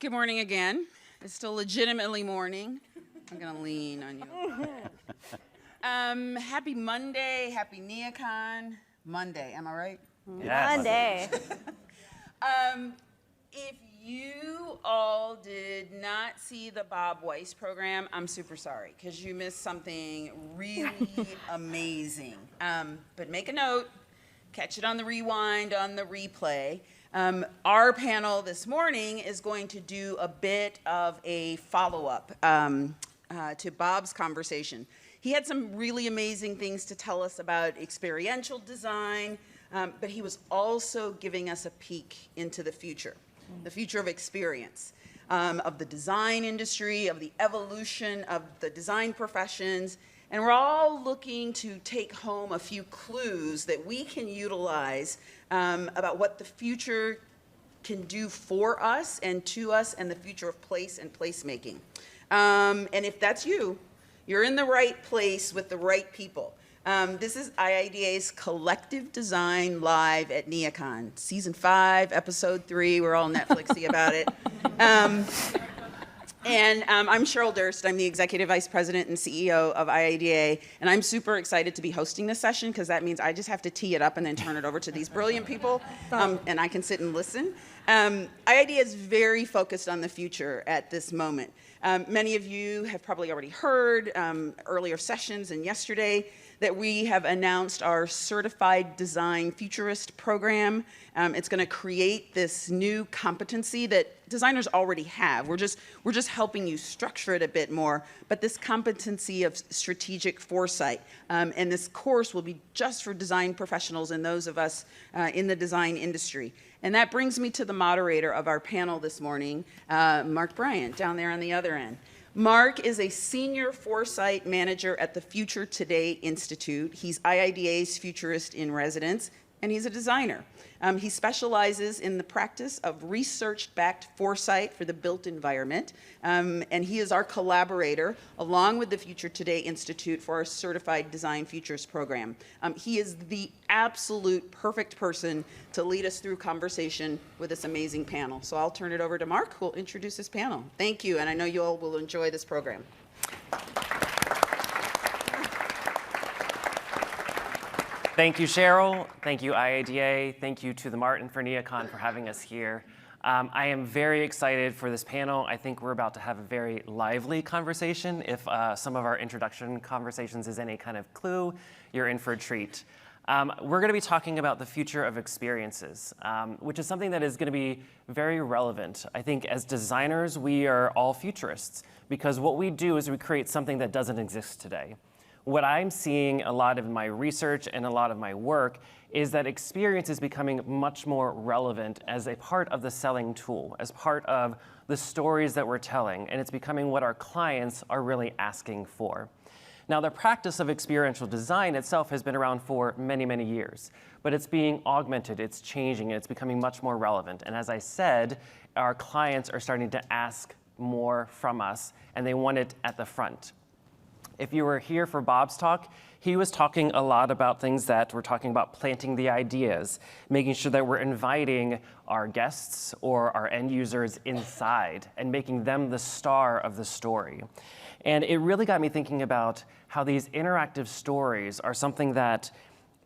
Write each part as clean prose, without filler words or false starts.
Good morning again. It's still legitimately morning. I'm gonna lean on you. Happy Monday, happy NeoCon. Monday, am I right? Yes. Monday. If you all did not see the Bob Weiss program, I'm super sorry, because you missed something really amazing. But make a note, catch it on the rewind, on the replay. Our panel this morning is going to do a bit of a follow-up to Bob's conversation. He had some really amazing things to tell us about experiential design, but he was also giving us a peek into the future of experience, of the design industry, of the evolution of the design professions. And we're all looking to take home a few clues that we can utilize about what the future can do for us and to us, and the future of place and placemaking. And if that's you, you're in the right place with the right people. This is IIDA's Collective Design Live at NeoCon, Season 5, Episode 3. We're all Netflixy about it. I'm Cheryl Durst. I'm the Executive Vice President and CEO of IIDA, and I'm super excited to be hosting this session because that means I just have to tee it up and then turn it over to these brilliant people, and I can sit and listen. IIDA is very focused on the future at this moment. Many of you have probably already heard earlier sessions and yesterday that we have announced our Certified Design Futurist program. It's going to create this new competency that designers already have. We're just helping you structure it a bit more, but this competency of strategic foresight. And this course will be just for design professionals and those of us in the design industry. And that brings me to the moderator of our panel this morning, Mark Bryant, down there on the other end. Mark is a senior foresight manager at the Future Today Institute. He's IIDA's futurist in residence, and he's a designer. He specializes in the practice of research-backed foresight for the built environment, and he is our collaborator along with the Future Today Institute for our Certified Design Futures program. He is the absolute perfect person to lead us through conversation with this amazing panel. So I'll turn it over to Mark, who will introduce his panel. Thank you, and I know you all will enjoy this program. Thank you, Cheryl. Thank you, IIDA. Thank you to the Martin for NeoCon for having us here. I am very excited for this panel. I think we're about to have a very lively conversation. If some of our introduction conversations is any kind of clue, you're in for a treat. We're going to be talking about the future of experiences, which is something that is going to be very relevant. I think as designers, we are all futurists because what we do is we create something that doesn't exist today. What I'm seeing a lot of in my research and a lot of my work is that experience is becoming much more relevant as a part of the selling tool, as part of the stories that we're telling, and it's becoming what our clients are really asking for. Now, the practice of experiential design itself has been around for many, many years, but it's being augmented, it's changing, and it's becoming much more relevant. And as I said, our clients are starting to ask more from us, and they want it at the front. If you were here for Bob's talk, he was talking a lot about things that we're talking about planting the ideas, making sure that we're inviting our guests or our end users inside and making them the star of the story. And it really got me thinking about how these interactive stories are something that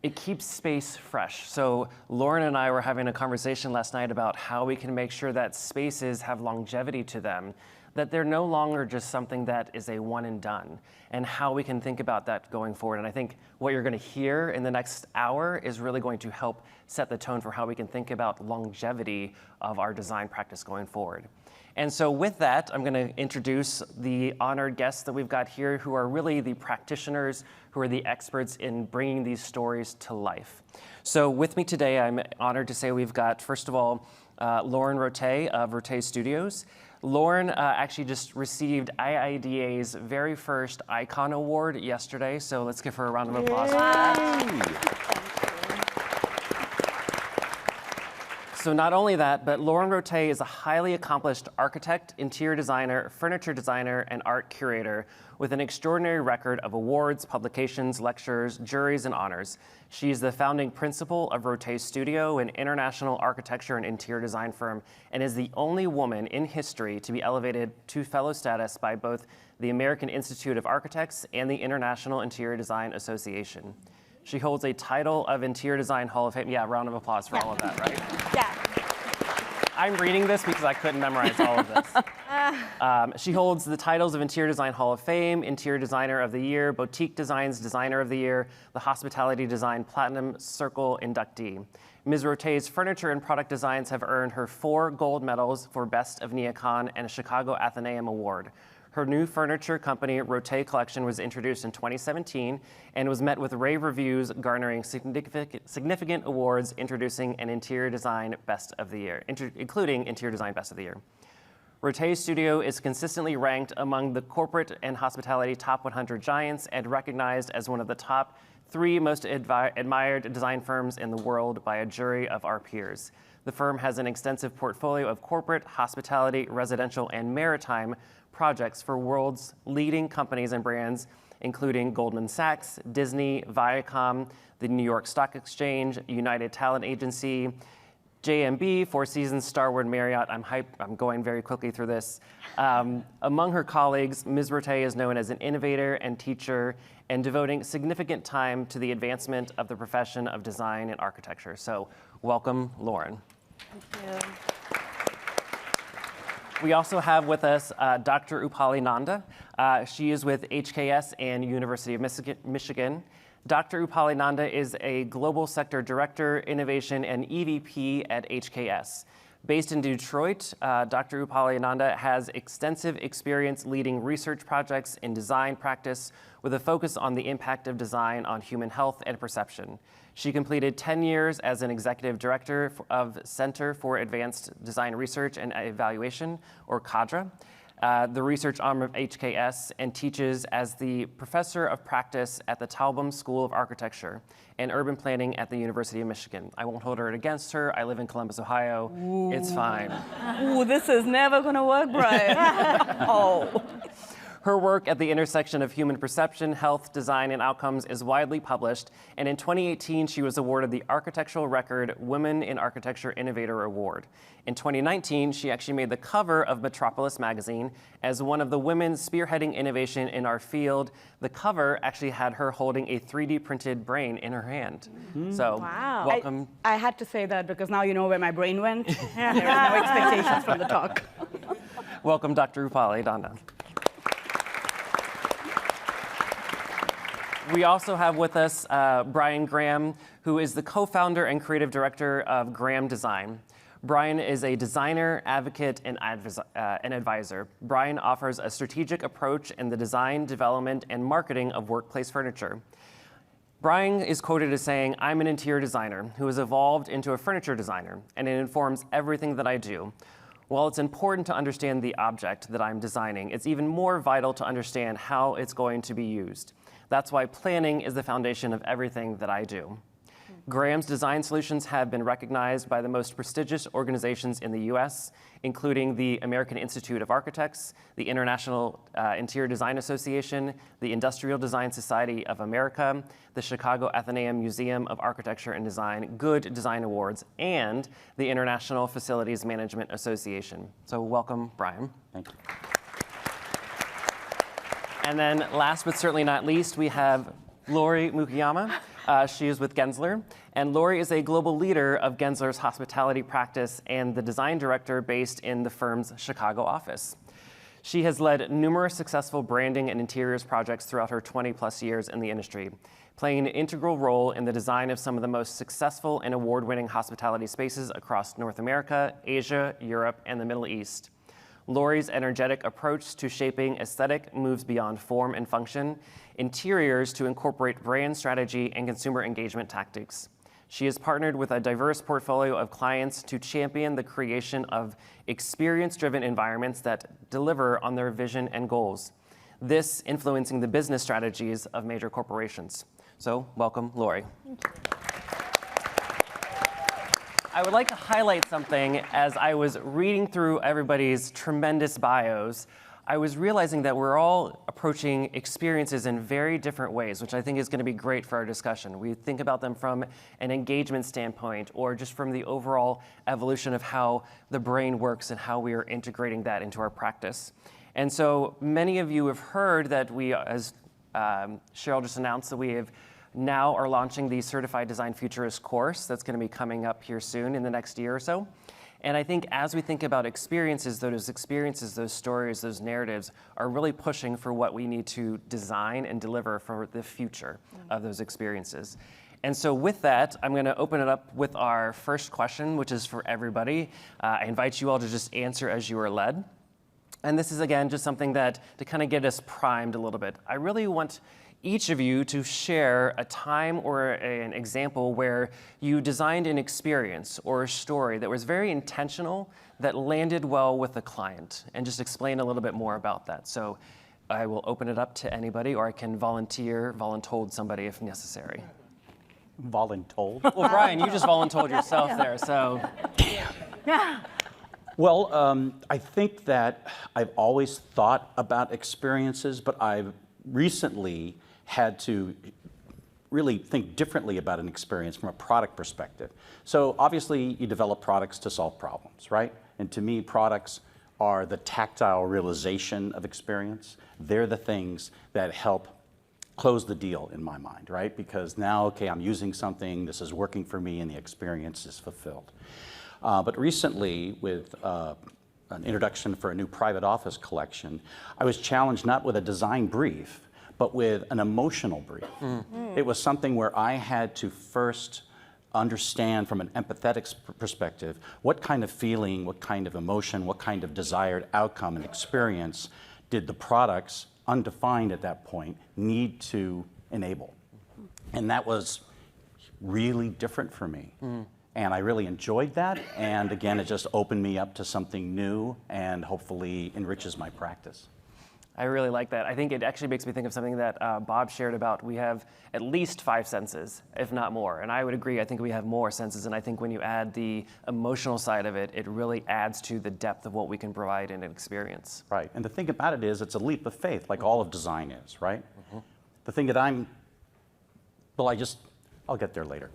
it keeps space fresh. So Lauren and I were having a conversation last night about how we can make sure that spaces have longevity to them, that they're no longer just something that is a one and done, and how we can think about that going forward. And I think what you're going to hear in the next hour is really going to help set the tone for how we can think about longevity of our design practice going forward. And so with that, I'm going to introduce the honored guests that we've got here who are really the practitioners, who are the experts in bringing these stories to life. So with me today, I'm honored to say we've got, first of all, Lauren Rottet of Rottet Studios. Lauren actually just received IIDA's very first Icon Award yesterday, so let's give her a round of applause for that. So not only that, but Lauren Rottet is a highly accomplished architect, interior designer, furniture designer, and art curator with an extraordinary record of awards, publications, lectures, juries, and honors. She's the founding principal of Rottet Studio, an international architecture and interior design firm, and is the only woman in history to be elevated to fellow status by both the American Institute of Architects and the International Interior Design Association. She holds a title of Interior Design Hall of Fame. Yeah, round of applause for all of that, right? Yeah. I'm reading this because I couldn't memorize all of this. She holds the titles of Interior Design Hall of Fame, Interior Designer of the Year, Boutique Designs Designer of the Year, the Hospitality Design Platinum Circle inductee. Ms. Rottet's furniture and product designs have earned her 4 gold medals for Best of NeoCon and a Chicago Athenaeum Award. Her new furniture company, Rottet Collection, was introduced in 2017 and was met with rave reviews, garnering significant awards, introducing an Interior Design Best of the Year, including Interior Design Best of the Year. Rottet Studio is consistently ranked among the corporate and hospitality top 100 giants and recognized as one of the top 3 most admired design firms in the world by a jury of our peers. The firm has an extensive portfolio of corporate, hospitality, residential, and maritime projects for world's leading companies and brands, including Goldman Sachs, Disney, Viacom, the New York Stock Exchange, United Talent Agency, JMB, Four Seasons, Starwood, Marriott. I'm going very quickly through this. Among her colleagues, Ms. Rottet is known as an innovator and teacher and devoting significant time to the advancement of the profession of design and architecture. So welcome, Lauren. Thank you. We also have with us Dr. Upali Nanda. She is with HKS and University of Michigan. Dr. Upali Nanda is a Global Sector Director, Innovation, and EVP at HKS. Based in Detroit, Dr. Upali Nanda has extensive experience leading research projects in design practice with a focus on the impact of design on human health and perception. She completed 10 years as an executive director of Center for Advanced Design Research and Evaluation, or CADRA, the research arm of HKS, and teaches as the professor of practice at the Talbom School of Architecture and Urban Planning at the University of Michigan. I won't hold it against her. I live in Columbus, Ohio. Ooh. It's fine. Ooh, this is never gonna work, Brian. Oh. Her work at the intersection of human perception, health, design, and outcomes is widely published, and in 2018, she was awarded the Architectural Record Women in Architecture Innovator Award. In 2019, she actually made the cover of Metropolis magazine as one of the women spearheading innovation in our field. The cover actually had her holding a 3D printed brain in her hand. Mm-hmm. So, wow. Welcome. I had to say that because now you know where my brain went. There was no expectations from the talk. Welcome, Dr. Upali Nanda. We also have with us Brian Graham, who is the co-founder and creative director of Graham Design. Brian is a designer, advocate, and advisor. Brian offers a strategic approach in the design, development, and marketing of workplace furniture. Brian is quoted as saying, "I'm an interior designer who has evolved into a furniture designer, and it informs everything that I do. While it's important to understand the object that I'm designing, it's even more vital to understand how it's going to be used. That's why planning is the foundation of everything that I do." Graham's design solutions have been recognized by the most prestigious organizations in the US, including the American Institute of Architects, the International Interior Design Association, the Industrial Design Society of America, the Chicago Athenaeum Museum of Architecture and Design, Good Design Awards, and the International Facilities Management Association. So welcome, Brian. Thank you. And then last but certainly not least, we have Lori Mukiyama. She is with Gensler. And Lori is a global leader of Gensler's hospitality practice and the design director based in the firm's Chicago office. She has led numerous successful branding and interiors projects throughout her 20-plus years in the industry, playing an integral role in the design of some of the most successful and award-winning hospitality spaces across North America, Asia, Europe, and the Middle East. Lori's energetic approach to shaping aesthetic moves beyond form and function, interiors to incorporate brand strategy and consumer engagement tactics. She has partnered with a diverse portfolio of clients to champion the creation of experience-driven environments that deliver on their vision and goals, this influencing the business strategies of major corporations. So, welcome, Lori. Thank you. I would like to highlight something. As I was reading through everybody's tremendous bios, I was realizing that we're all approaching experiences in very different ways, which I think is going to be great for our discussion. We think about them from an engagement standpoint or just from the overall evolution of how the brain works and how we are integrating that into our practice. And so many of you have heard that we, as Cheryl just announced, that we have now are launching the Certified Design Futurist course that's going to be coming up here soon in the next year or so. And I think as we think about experiences, those stories, those narratives are really pushing for what we need to design and deliver for the future of those experiences. And so with that, I'm going to open it up with our first question, which is for everybody. I invite you all to just answer as you are led. And this is, again, just something that to kind of get us primed a little bit. I really want each of you to share a time or an example where you designed an experience or a story that was very intentional, that landed well with the client, and just explain a little bit more about that. So I will open it up to anybody, or I can voluntold somebody if necessary. Voluntold? Well, Brian, you just voluntold yourself there, so. Yeah. Well, I think that I've always thought about experiences, but I've recently had to really think differently about an experience from a product perspective. So obviously you develop products to solve problems, right? And to me, products are the tactile realization of experience. They're the things that help close the deal in my mind, right? Because now, okay, I'm using something, this is working for me, and the experience is fulfilled. But recently, with an introduction for a new private office collection, I was challenged not with a design brief, but with an emotional brief. It was something where I had to first understand from an empathetic perspective what kind of feeling, what kind of emotion, what kind of desired outcome and experience did the products, undefined at that point, need to enable. And that was really different for me. And I really enjoyed that. And again, it just opened me up to something new and hopefully enriches my practice. I really like that. I think it actually makes me think of something that Bob shared about we have at least 5 senses, if not more. And I would agree, I think we have more senses. And I think when you add the emotional side of it, it really adds to the depth of what we can provide in an experience. Right. And the thing about it is it's a leap of faith, like all of design is, right? The thing that I'll get there later.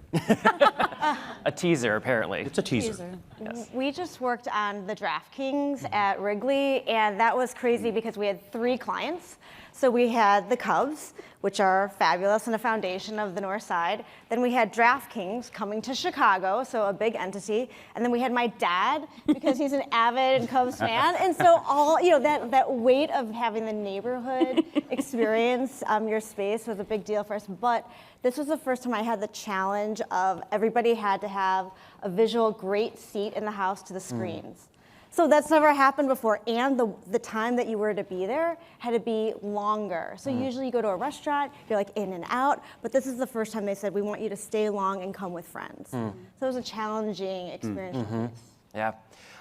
A teaser, apparently. It's a teaser. Yes. We just worked on the DraftKings at Wrigley, and that was crazy because we had 3 clients. So we had the Cubs, which are fabulous and a foundation of the North Side. Then we had DraftKings coming to Chicago, so a big entity. And then we had my dad, because he's an avid Cubs fan. And so all, that weight of having the neighborhood experience your space was a big deal for us. But this was the first time I had the challenge of everybody had to have a visual great seat in the house to the screens. So that's never happened before, and the time that you were to be there had to be longer. So usually you go to a restaurant, you're like in and out, but this is the first time they said, we want you to stay long and come with friends. So it was a challenging experience. Yeah,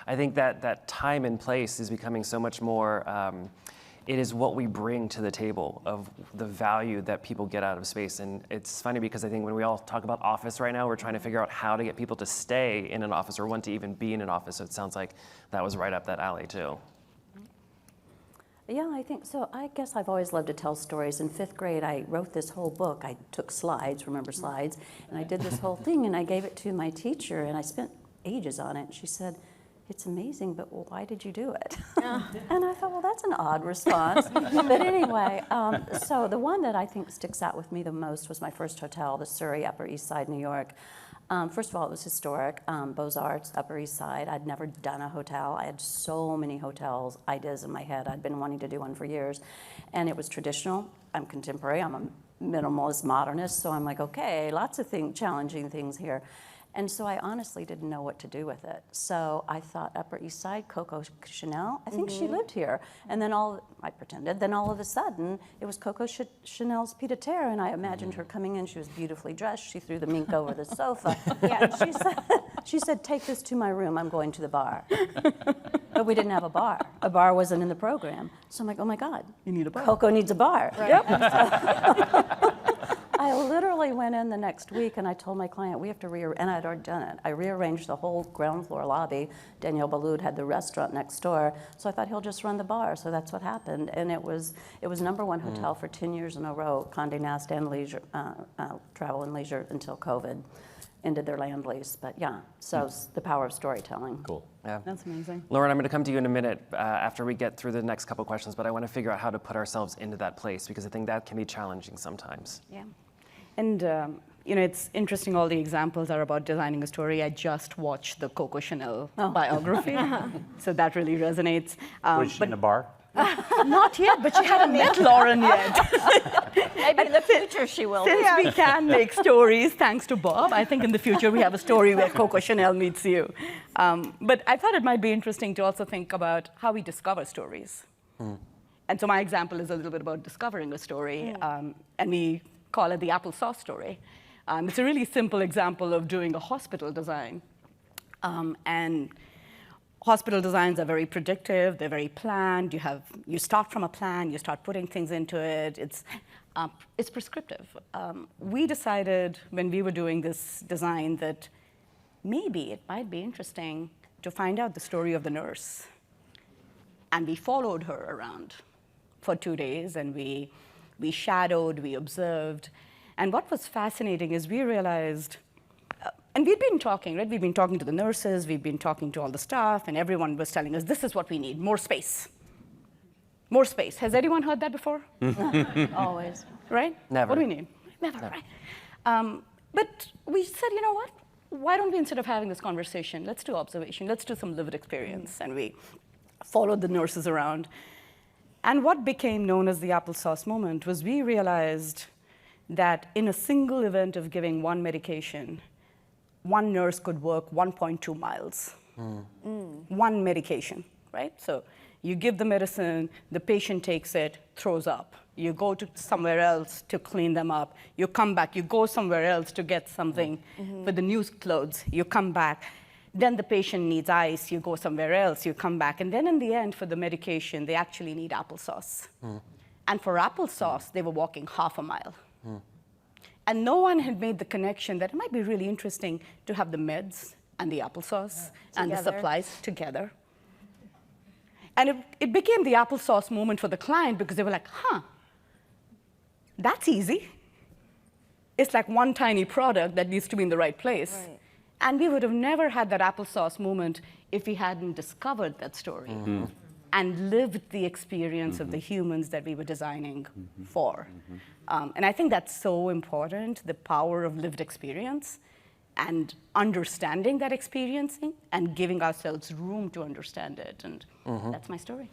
I think that time and place is becoming so much more, it is what we bring to the table of the value that people get out of space. And it's funny because I think when we all talk about office right now, we're trying to figure out how to get people to stay in an office or want to even be in an office. So it sounds like that was right up that alley too. Yeah, I think so. I guess I've always loved to tell stories. In 5th grade, I wrote this whole book. I took slides, remember slides, and I did this whole thing, and I gave it to my teacher, and I spent ages on it. And she said, "It's amazing, but why did you do it?" And I thought, well, that's an odd response. But anyway, so the one that I think sticks out with me the most was my first hotel, the Surrey, Upper East Side, New York. First of all, it was historic, Beaux-Arts, Upper East Side. I'd never done a hotel. I had so many hotels, ideas in my head. I'd been wanting to do one for years. And it was traditional. I'm contemporary. I'm a minimalist modernist. So I'm like, okay, lots of challenging things here. And so I honestly didn't know what to do with it. So I thought Upper East Side, Coco Chanel, I think she lived here. And then I pretended, then all of a sudden, it was Coco Chanel's pied-à-terre, and I imagined her coming in, she was beautifully dressed, she threw the mink over the sofa. And she said, "Take this to my room, I'm going to the bar." But we didn't have a bar. A bar wasn't in the program. So I'm like, oh my God, You need a bar. Coco needs a bar. Yep. I literally went in the next week and I told my client, we have to and I'd already done it. I rearranged the whole ground floor lobby. Danielle Ballou had the restaurant next door, so I thought he'll just run the bar. So that's what happened. And it was #1 hotel for 10 years in a row, Condé Nast and leisure, travel and leisure until COVID ended their land lease. But yeah, so it's the power of storytelling. Cool. Yeah. That's amazing. Lauren, I'm going to come to you in a minute after we get through the next couple questions, but I want to figure out how to put ourselves into that place because I think that can be challenging sometimes. Yeah. And, it's interesting, all the examples are about designing a story. I just watched the Coco Chanel biography, so that really resonates. Was she in a bar? Not yet, but she hadn't met Lauren yet. Maybe in the future she will. Since we can make stories, thanks to Bob, I think in the future we have a story where Coco Chanel meets you. But I thought it might be interesting to also think about how we discover stories. And so my example is a little bit about discovering a story, and we call it the applesauce story. It's a really simple example of doing a hospital design. And hospital designs are very predictive, they're very planned. You start from a plan, you start putting things into it. It's prescriptive. We decided when we were doing this design that maybe it might be interesting to find out the story of the nurse. And we followed her around for 2 days, and we shadowed, we observed. And what was fascinating is we realized, and we'd been talking, right? We've been talking to the nurses, we've been talking to all the staff, and everyone was telling us, this is what we need, more space. More space. Has anyone heard that before? Always. Right? Never. What do we need? Never. Right? But we said, you know what? Why don't we, instead of having this conversation, let's do observation, let's do some lived experience. And we followed the nurses around. And what became known as the applesauce moment was we realized that in a single event of giving one medication, one nurse could work 1.2 miles. One medication, right? So you give the medicine, the patient takes it, throws up. You go to somewhere else to clean them up. You come back, you go somewhere else to get something for the new clothes. You come back. Then the patient needs ice, you go somewhere else, you come back. And then in the end, for the medication, they actually need applesauce. And for applesauce, they were walking half a mile. And no one had made the connection that it might be really interesting to have the meds and the applesauce and the supplies together. And it became the applesauce moment for the client because they were like, that's easy. It's like one tiny product that needs to be in the right place. Right. And we would have never had that applesauce moment if we hadn't discovered that story and lived the experience of the humans that we were designing for. And I think that's so important, the power of lived experience and understanding that experiencing and giving ourselves room to understand it. And that's my story.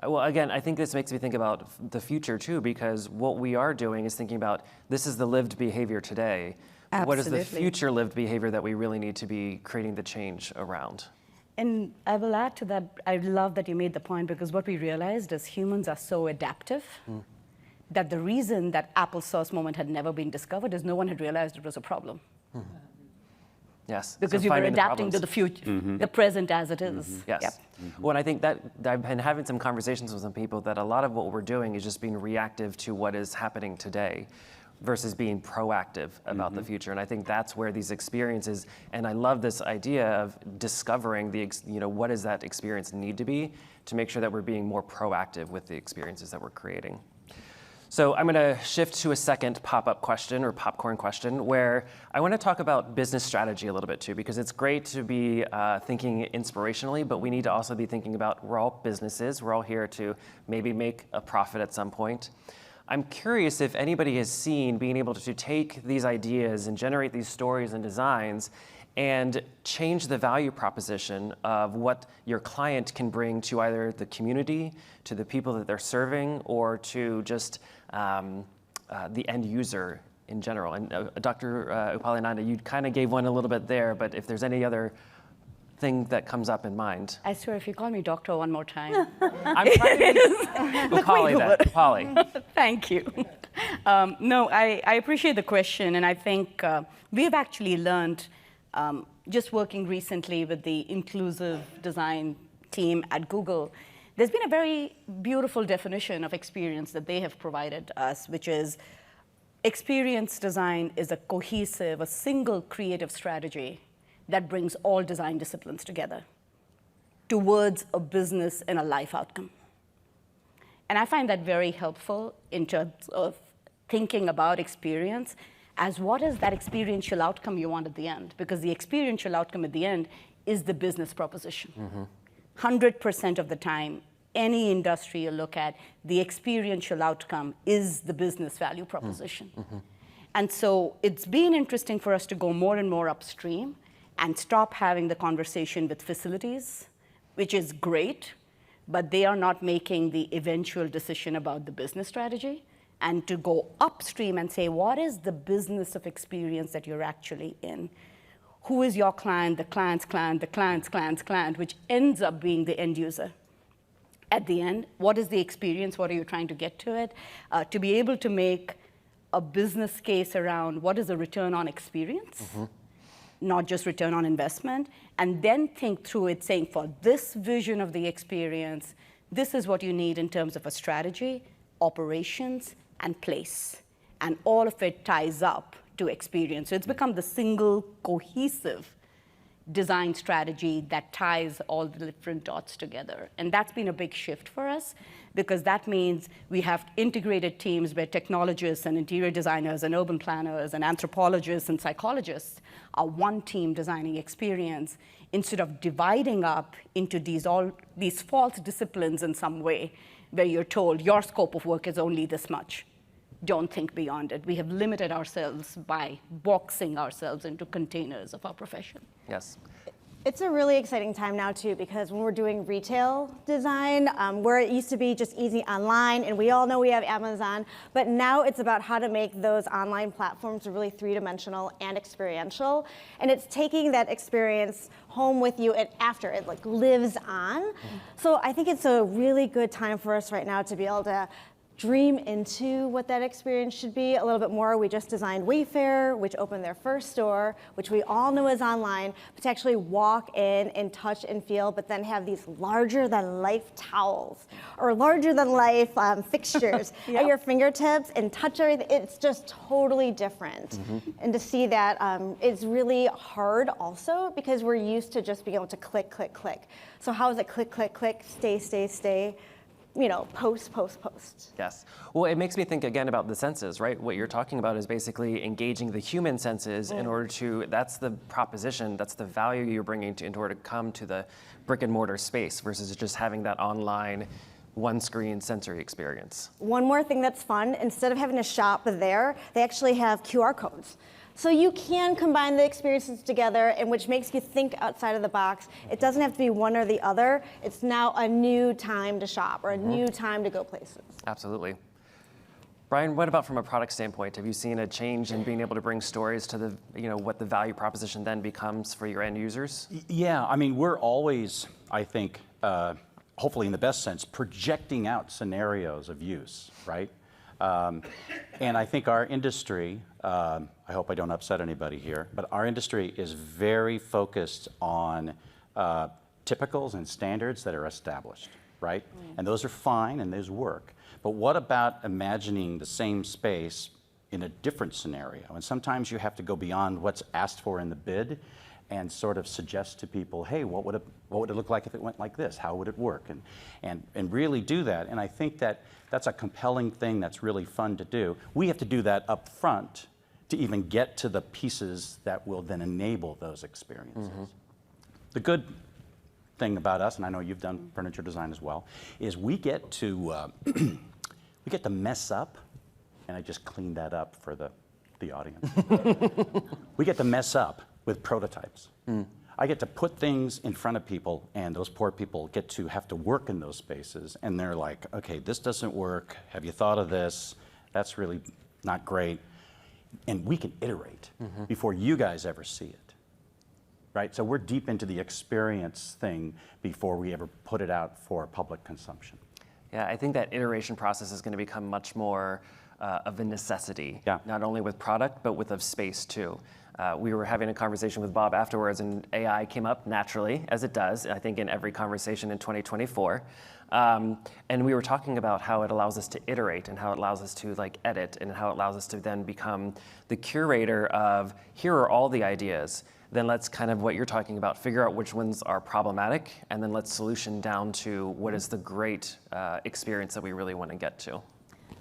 Well, again, I think this makes me think about the future too, because what we are doing is thinking about this is the lived behavior today. Absolutely. What is the future lived behavior that we really need to be creating the change around? And I will add to that, I love that you made the point because what we realized is humans are so adaptive that the reason that applesauce moment had never been discovered is no one had realized it was a problem. Yes. Because so you were finding adapting to the future, the present as it is. Yes. Yep. Well, and I think that I've been having some conversations with some people that a lot of what we're doing is just being reactive to what is happening today versus being proactive about the future. And I think that's where these experiences, and I love this idea of discovering what does that experience need to be to make sure that we're being more proactive with the experiences that we're creating. So I'm going to shift to a second pop-up question or popcorn question where I want to talk about business strategy a little bit too, because it's great to be thinking inspirationally, but we need to also be thinking about we're all businesses. We're all here to maybe make a profit at some point. I'm curious if anybody has seen being able to take these ideas and generate these stories and designs and change the value proposition of what your client can bring to either the community, to the people that they're serving, or to just the end user in general. And Dr. Upalinanda, you kind of gave one a little bit there, but if there's any other thing that comes up in mind. I swear, if you call me doctor one more time. I'm trying to be Upali then. Upali. Thank you. No, I appreciate the question, and I think we've actually learned, just working recently with the inclusive design team at Google, there's been a very beautiful definition of experience that they have provided us, which is experience design is a cohesive, a single creative strategy that brings all design disciplines together towards a business and a life outcome. And I find that very helpful in terms of thinking about experience as what is that experiential outcome you want at the end? Because the experiential outcome at the end is the business proposition. 100% of the time, any industry you look at, the experiential outcome is the business value proposition. And so it's been interesting for us to go more and more upstream and stop having the conversation with facilities, which is great, but they are not making the eventual decision about the business strategy, and to go upstream and say, what is the business of experience that you're actually in? Who is your client, the client's client, the client's client's client, which ends up being the end user? At the end, what is the experience? What are you trying to get to it? To be able to make a business case around what is the return on experience, not just return on investment, and then think through it saying, for this vision of the experience, this is what you need in terms of a strategy, operations, and place. And all of it ties up to experience. So it's become the single cohesive design strategy that ties all the different dots together. And that's been a big shift for us, because that means we have integrated teams where technologists and interior designers and urban planners and anthropologists and psychologists are one team designing experience, instead of dividing up into these false disciplines in some way, where you're told your scope of work is only this much. Don't think beyond it. We have limited ourselves by boxing ourselves into containers of our profession. Yes. It's a really exciting time now too, because when we're doing retail design, where it used to be just easy online, and we all know we have Amazon, but now it's about how to make those online platforms really three-dimensional and experiential. And it's taking that experience home with you and after it like lives on. So I think it's a really good time for us right now to be able to dream into what that experience should be a little bit more. We just designed Wayfair, which opened their first store, which we all know is online, but to actually walk in and touch and feel, but then have these larger than life towels or larger than life fixtures at your fingertips and touch everything. It's just totally different. And to see that it's really hard also, because we're used to just being able to click, click, click. So how is it click, click, click, stay, stay, stay? You know, post, post, post. Yes. Well, it makes me think again about the senses, right? What you're talking about is basically engaging the human senses in order to, that's the proposition, that's the value you're bringing to, in order to come to the brick and mortar space versus just having that online one screen sensory experience. One more thing that's fun, instead of having to shop there, they actually have QR codes. So you can combine the experiences together, and which makes you think outside of the box. It doesn't have to be one or the other. It's now a new time to shop or a new time to go places. Absolutely. Brian, what about from a product standpoint? Have you seen a change in being able to bring stories to the, what the value proposition then becomes for your end users? Yeah, I mean, we're always, I think, hopefully in the best sense, projecting out scenarios of use, right? And I think our industry, I hope I don't upset anybody here, but our industry is very focused on typicals and standards that are established, right? And those are fine and those work. But what about imagining the same space in a different scenario? And sometimes you have to go beyond what's asked for in the bid and sort of suggest to people, hey, what would it look like if it went like this? How would it work? And really do that. And I think that that's a compelling thing that's really fun to do. We have to do that up front to even get to the pieces that will then enable those experiences. The good thing about us, and I know you've done furniture design as well, is we get to mess up, and I just cleaned that up for the audience. We get to mess up with prototypes. I get to put things in front of people, and those poor people get to have to work in those spaces, and they're like, okay, this doesn't work. Have you thought of this? That's really not great. And we can iterate before you guys ever see it, right? So we're deep into the experience thing before we ever put it out for public consumption. Yeah, I think that iteration process is going to become much more of a necessity, not only with product, but with of space too. We were having a conversation with Bob afterwards, and AI came up naturally, as it does, I think, in every conversation in 2024. And we were talking about how it allows us to iterate and how it allows us to like edit and how it allows us to then become the curator of, here are all the ideas. Then let's kind of what you're talking about, figure out which ones are problematic, and then let's solution down to what is the great experience that we really want to get to.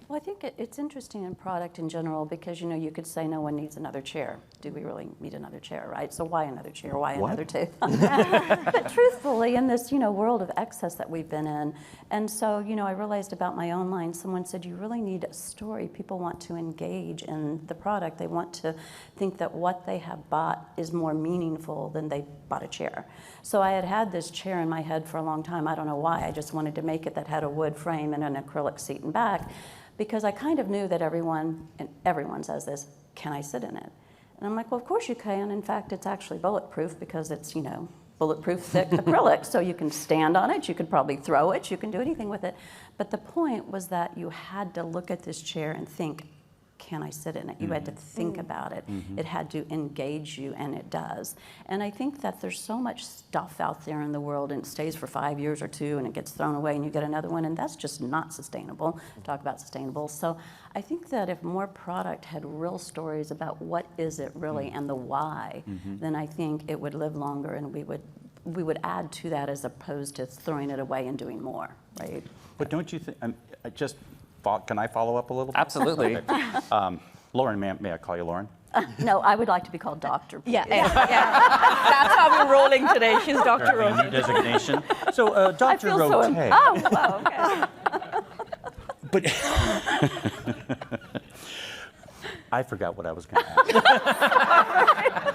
Well, I think it's interesting in product in general because, you know, you could say no one needs another chair. Do we really need another chair, right? So why another chair? Why another two? But truthfully, in this, you know, world of excess that we've been in, and so, you know, I realized about my own line, someone said you really need a story. People want to engage in the product. They want to think that what they have bought is more meaningful than they bought a chair. So I had this chair in my head for a long time. I don't know why. I just wanted to make it that had a wood frame and an acrylic seat and back, because I kind of knew that everyone says this, can I sit in it? And I'm like, well, of course you can. In fact, it's actually bulletproof because it's, you know, bulletproof thick acrylic. So you can stand on it, you could probably throw it, you can do anything with it. But the point was that you had to look at this chair and think, can I sit in it? You had to think about it. It had to engage you, and it does. And I think that there's so much stuff out there in the world, and it stays for 5 years or 2, and it gets thrown away, and you get another one, and that's just not sustainable. Talk about sustainable. So I think that if more product had real stories about what is it really and the why, then I think it would live longer, and we would add to that as opposed to throwing it away and doing more, right? But don't you think, can I follow up a little bit? Absolutely. Okay. Lauren, may I call you Lauren? No, I would like to be called Doctor. Yeah. That's how we're rolling today. She's Dr. Your Rottet. designation. So, I Dr. feel so. Rottet. Oh, wow, okay. But I forgot what I was going to ask.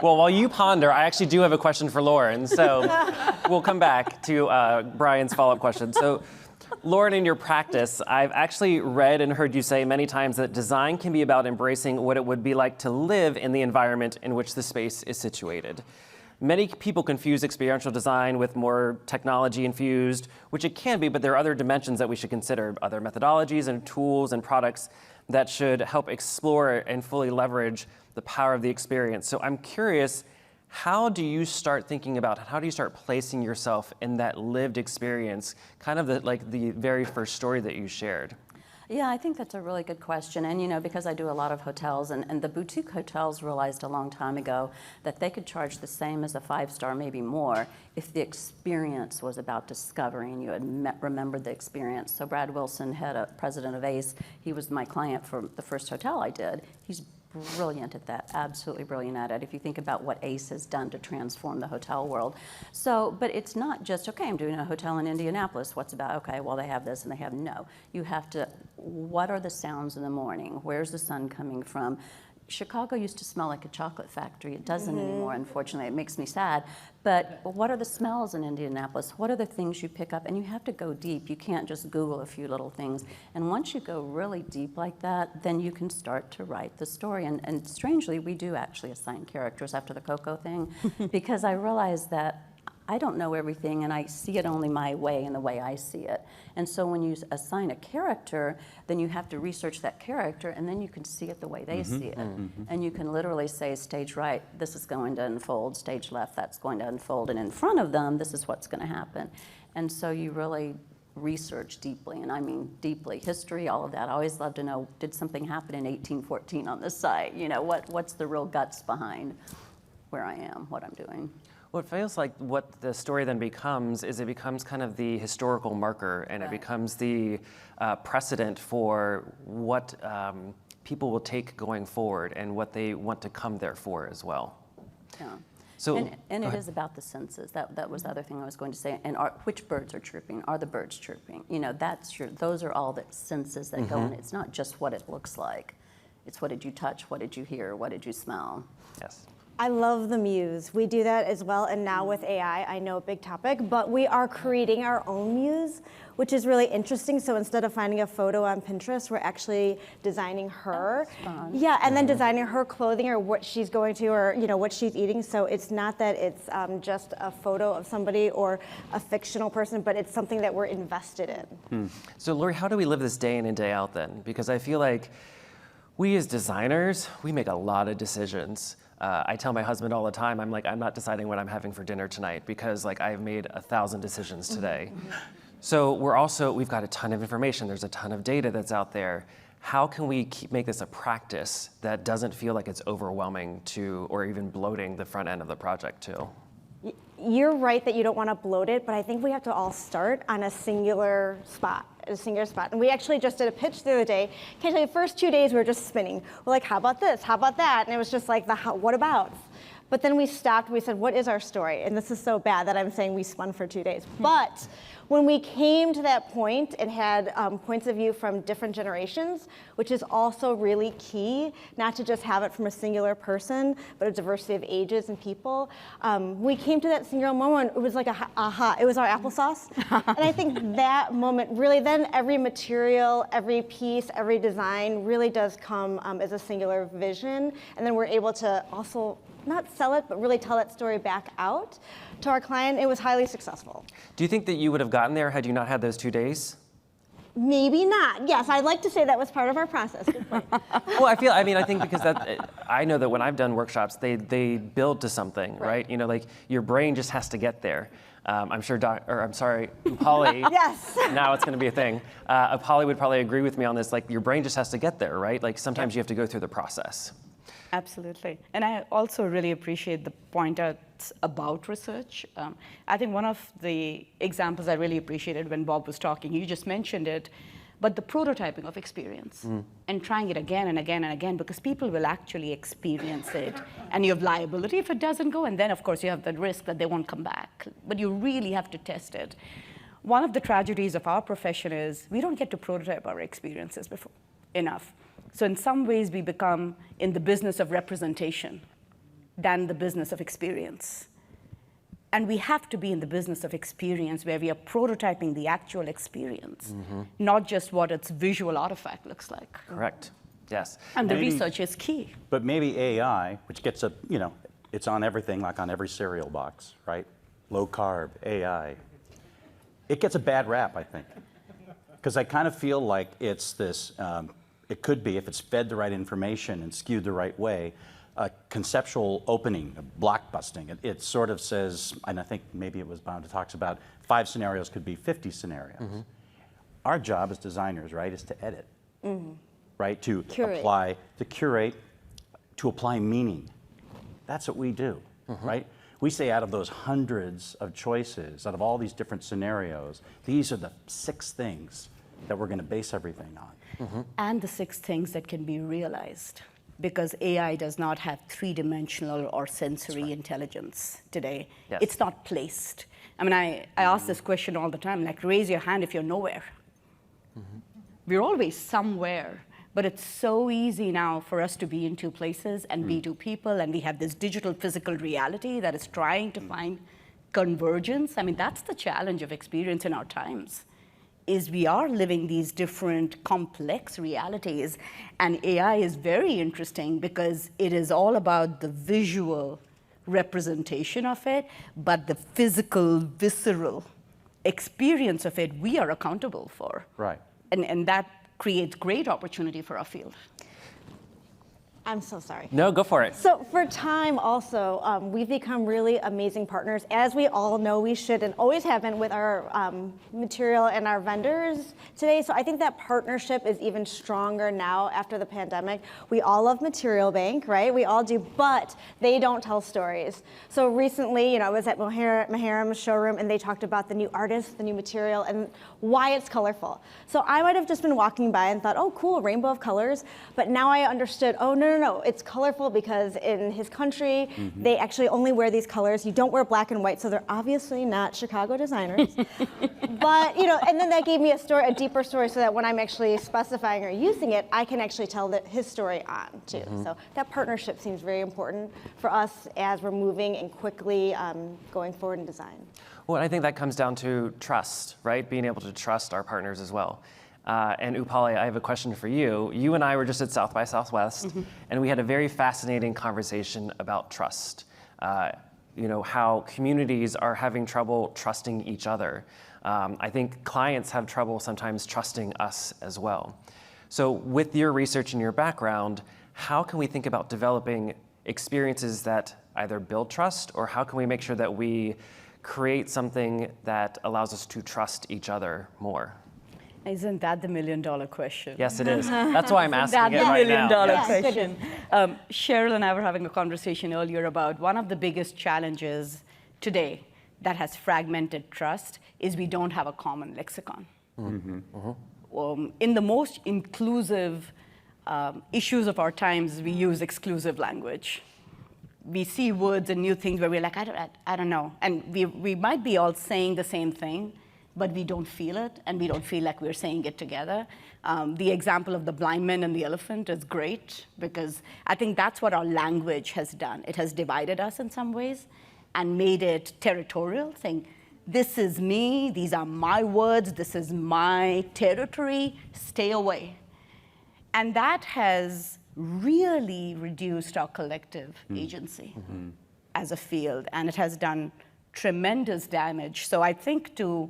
Well, while you ponder, I actually do have a question for Lauren. So we'll come back to Brian's follow-up question. So, Lauren, in your practice, I've actually read and heard you say many times that design can be about embracing what it would be like to live in the environment in which the space is situated. Many people confuse experiential design with more technology infused, which it can be, but there are other dimensions that we should consider, other methodologies and tools and products that should help explore and fully leverage the power of the experience. So I'm curious, how do you start thinking about, how do you start placing yourself in that lived experience, kind of the very first story that you shared? Yeah, I think that's a really good question. And, you know, because I do a lot of hotels, and the boutique hotels realized a long time ago that they could charge the same as a 5-star, maybe more, if the experience was about discovering. You had remembered the experience. So Brad Wilson, president of ACE, he was my client for the first hotel I did. He's brilliant at that, absolutely brilliant at it, if you think about what ACE has done to transform the hotel world. So, but it's not just, okay, I'm doing a hotel in Indianapolis, what's about, okay, well, they have this and they have, no. You have to, what are the sounds in the morning? Where's the sun coming from? Chicago used to smell like a chocolate factory. It doesn't anymore, unfortunately. It makes me sad. But what are the smells in Indianapolis? What are the things you pick up? And you have to go deep. You can't just Google a few little things. And once you go really deep like that, then you can start to write the story. And strangely, we do actually assign characters after the Coco thing, because I realized that I don't know everything, and I see it only my way and the way I see it. And so when you assign a character, then you have to research that character, and then you can see it the way they see it. And you can literally say, stage right, this is going to unfold, stage left, that's going to unfold, and in front of them, this is what's going to happen. And so you really research deeply, and I mean deeply. History, all of that. I always love to know, did something happen in 1814 on this site? You know, what's the real guts behind where I am, what I'm doing? Well, it feels like what the story then becomes is it becomes kind of the historical marker, and it becomes the precedent for what people will take going forward and what they want to come there for as well. Yeah. So, and it is about the senses. That was the other thing I was going to say. And which birds are chirping? Are the birds chirping? You know, those are all the senses that go in. It's not just what it looks like. It's what did you touch? What did you hear? What did you smell? yes. I love the muse. We do that as well, and now with AI, I know a big topic, but we are creating our own muse, which is really interesting. So instead of finding a photo on Pinterest, we're actually designing her. Yeah, and then designing her clothing or what she's going to, or you know what she's eating. So it's not that it's just a photo of somebody or a fictional person, but it's something that we're invested in. So Lori, how do we live this day in and day out then? Because I feel like we as designers, we make a lot of decisions. I tell my husband all the time, I'm like, I'm not deciding what I'm having for dinner tonight because like I've made 1,000 decisions today. So we've got a ton of information. There's a ton of data that's out there. How can we make this a practice that doesn't feel like it's overwhelming or even bloating the front end of the project too? You're right that you don't want to bloat it, but I think we have to all start on a singular spot. And we actually just did a pitch the other day. Can I tell you, the first 2 days we were just spinning. We're like, how about this? How about that? And it was just like what about? But then we stopped, we said, what is our story? And this is so bad that I'm saying we spun for 2 days. But when we came to that point and had points of view from different generations, which is also really key, not to just have it from a singular person, but a diversity of ages and people, we came to that singular moment, it was like aha, it was our applesauce. And I think that moment really, then every material, every piece, every design really does come as a singular vision. And then we're able to also not sell it, but really tell that story back out to our client. It was highly successful. Do you think that you would have gotten there had you not had those 2 days? Maybe not. Yes, I'd like to say that was part of our process. Good point. Well, I think because I know that when I've done workshops, they build to something, right? You know, like your brain just has to get there. I'm sure, Upali. Yes. Now it's going to be a thing. Upali would probably agree with me on this. Like your brain just has to get there, right? Like sometimes you have to go through the process. Absolutely. And I also really appreciate the point out about research. I think one of the examples I really appreciated when Bob was talking, you just mentioned it, but the prototyping of experience and trying it again and again and again, because people will actually experience it. And you have liability if it doesn't go, and then of course you have the risk that they won't come back. But you really have to test it. One of the tragedies of our profession is we don't get to prototype our experiences enough. So in some ways, we become in the business of representation than the business of experience. And we have to be in the business of experience where we are prototyping the actual experience, not just what its visual artifact looks like. Correct. Yes. And the research is key. But maybe AI, which gets it's on everything, like on every cereal box, right? Low carb, AI. It gets a bad rap, I think. Because I kind of feel like it's this, it could be, if it's fed the right information and skewed the right way, a conceptual opening, a block busting. It sort of says, and I think maybe it was Bound, it talks about 5 scenarios could be 50 scenarios. Our job as designers, right, is to edit, right? To apply, to curate, to apply meaning. That's what we do, right? We say out of those hundreds of choices, out of all these different scenarios, these are the 6 things that we're going to base everything on. And the 6 things that can be realized, because AI does not have 3-dimensional or sensory intelligence today. Yes. It's not placed. I mean, I ask this question all the time, like, raise your hand if you're nowhere. We're always somewhere, but it's so easy now for us to be in 2 places and be 2 people, and we have this digital physical reality that is trying to find convergence. I mean, that's the challenge of experience in our times, is we are living these different complex realities, and AI is very interesting because it is all about the visual representation of it, but the physical, visceral experience of it, we are accountable for. Right. And that creates great opportunity for our field. I'm so sorry. No, go for it. So for time also, we've become really amazing partners, as we all know we should and always have been with our material and our vendors today. So I think that partnership is even stronger now after the pandemic. We all love Material Bank, right? We all do, but they don't tell stories. So recently, I was at Maharam's showroom and they talked about the new artist, the new material, and why it's colorful. So I might have just been walking by and thought, oh, cool, rainbow of colors. But now I understood, oh, no, it's colorful because in his country, they actually only wear these colors. You don't wear black and white, so they're obviously not Chicago designers. But, and then that gave me a deeper story, so that when I'm actually specifying or using it, I can actually tell his story on, too. So that partnership seems very important for us as we're moving and quickly going forward in design. Well, I think that comes down to trust, right? Being able to trust our partners as well. And Upali, I have a question for you. You and I were just at South by Southwest, and we had a very fascinating conversation about trust. How communities are having trouble trusting each other. I think clients have trouble sometimes trusting us as well. So with your research and your background, how can we think about developing experiences that either build trust, or how can we make sure that we create something that allows us to trust each other more? Isn't that the million-dollar question? Yes, it is. That's why I'm asking That's it the right now. million-dollar Yes. question. Cheryl and I were having a conversation earlier about one of the biggest challenges today that has fragmented trust is we don't have a common lexicon. In the most inclusive issues of our times, we use exclusive language. We see words and new things where we're like, I don't know. And we might be all saying the same thing, but we don't feel it, and we don't feel like we're saying it together. The example of the blind man and the elephant is great, because I think that's what our language has done. It has divided us in some ways and made it territorial, saying, this is me, these are my words, this is my territory, stay away. And that has really reduced our collective agency as a field, and it has done tremendous damage. So I think to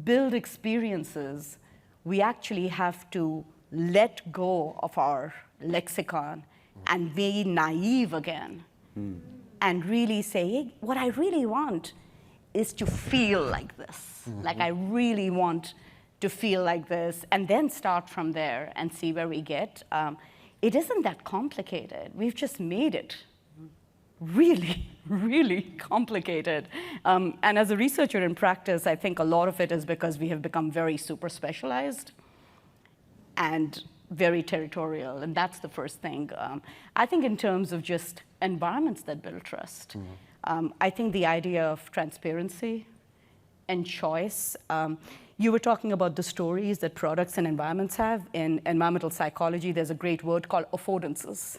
build experiences, we actually have to let go of our lexicon and be naive again and really say, hey, what I really want is to feel like this. Like I really want to feel like this, and then start from there and see where we get. It isn't that complicated. We've just made it really, really complicated. And as a researcher in practice, I think a lot of it is because we have become very super specialized and very territorial, and that's the first thing. I think in terms of just environments that build trust, I think the idea of transparency and choice, you were talking about the stories that products and environments have. In environmental psychology, there's a great word called affordances.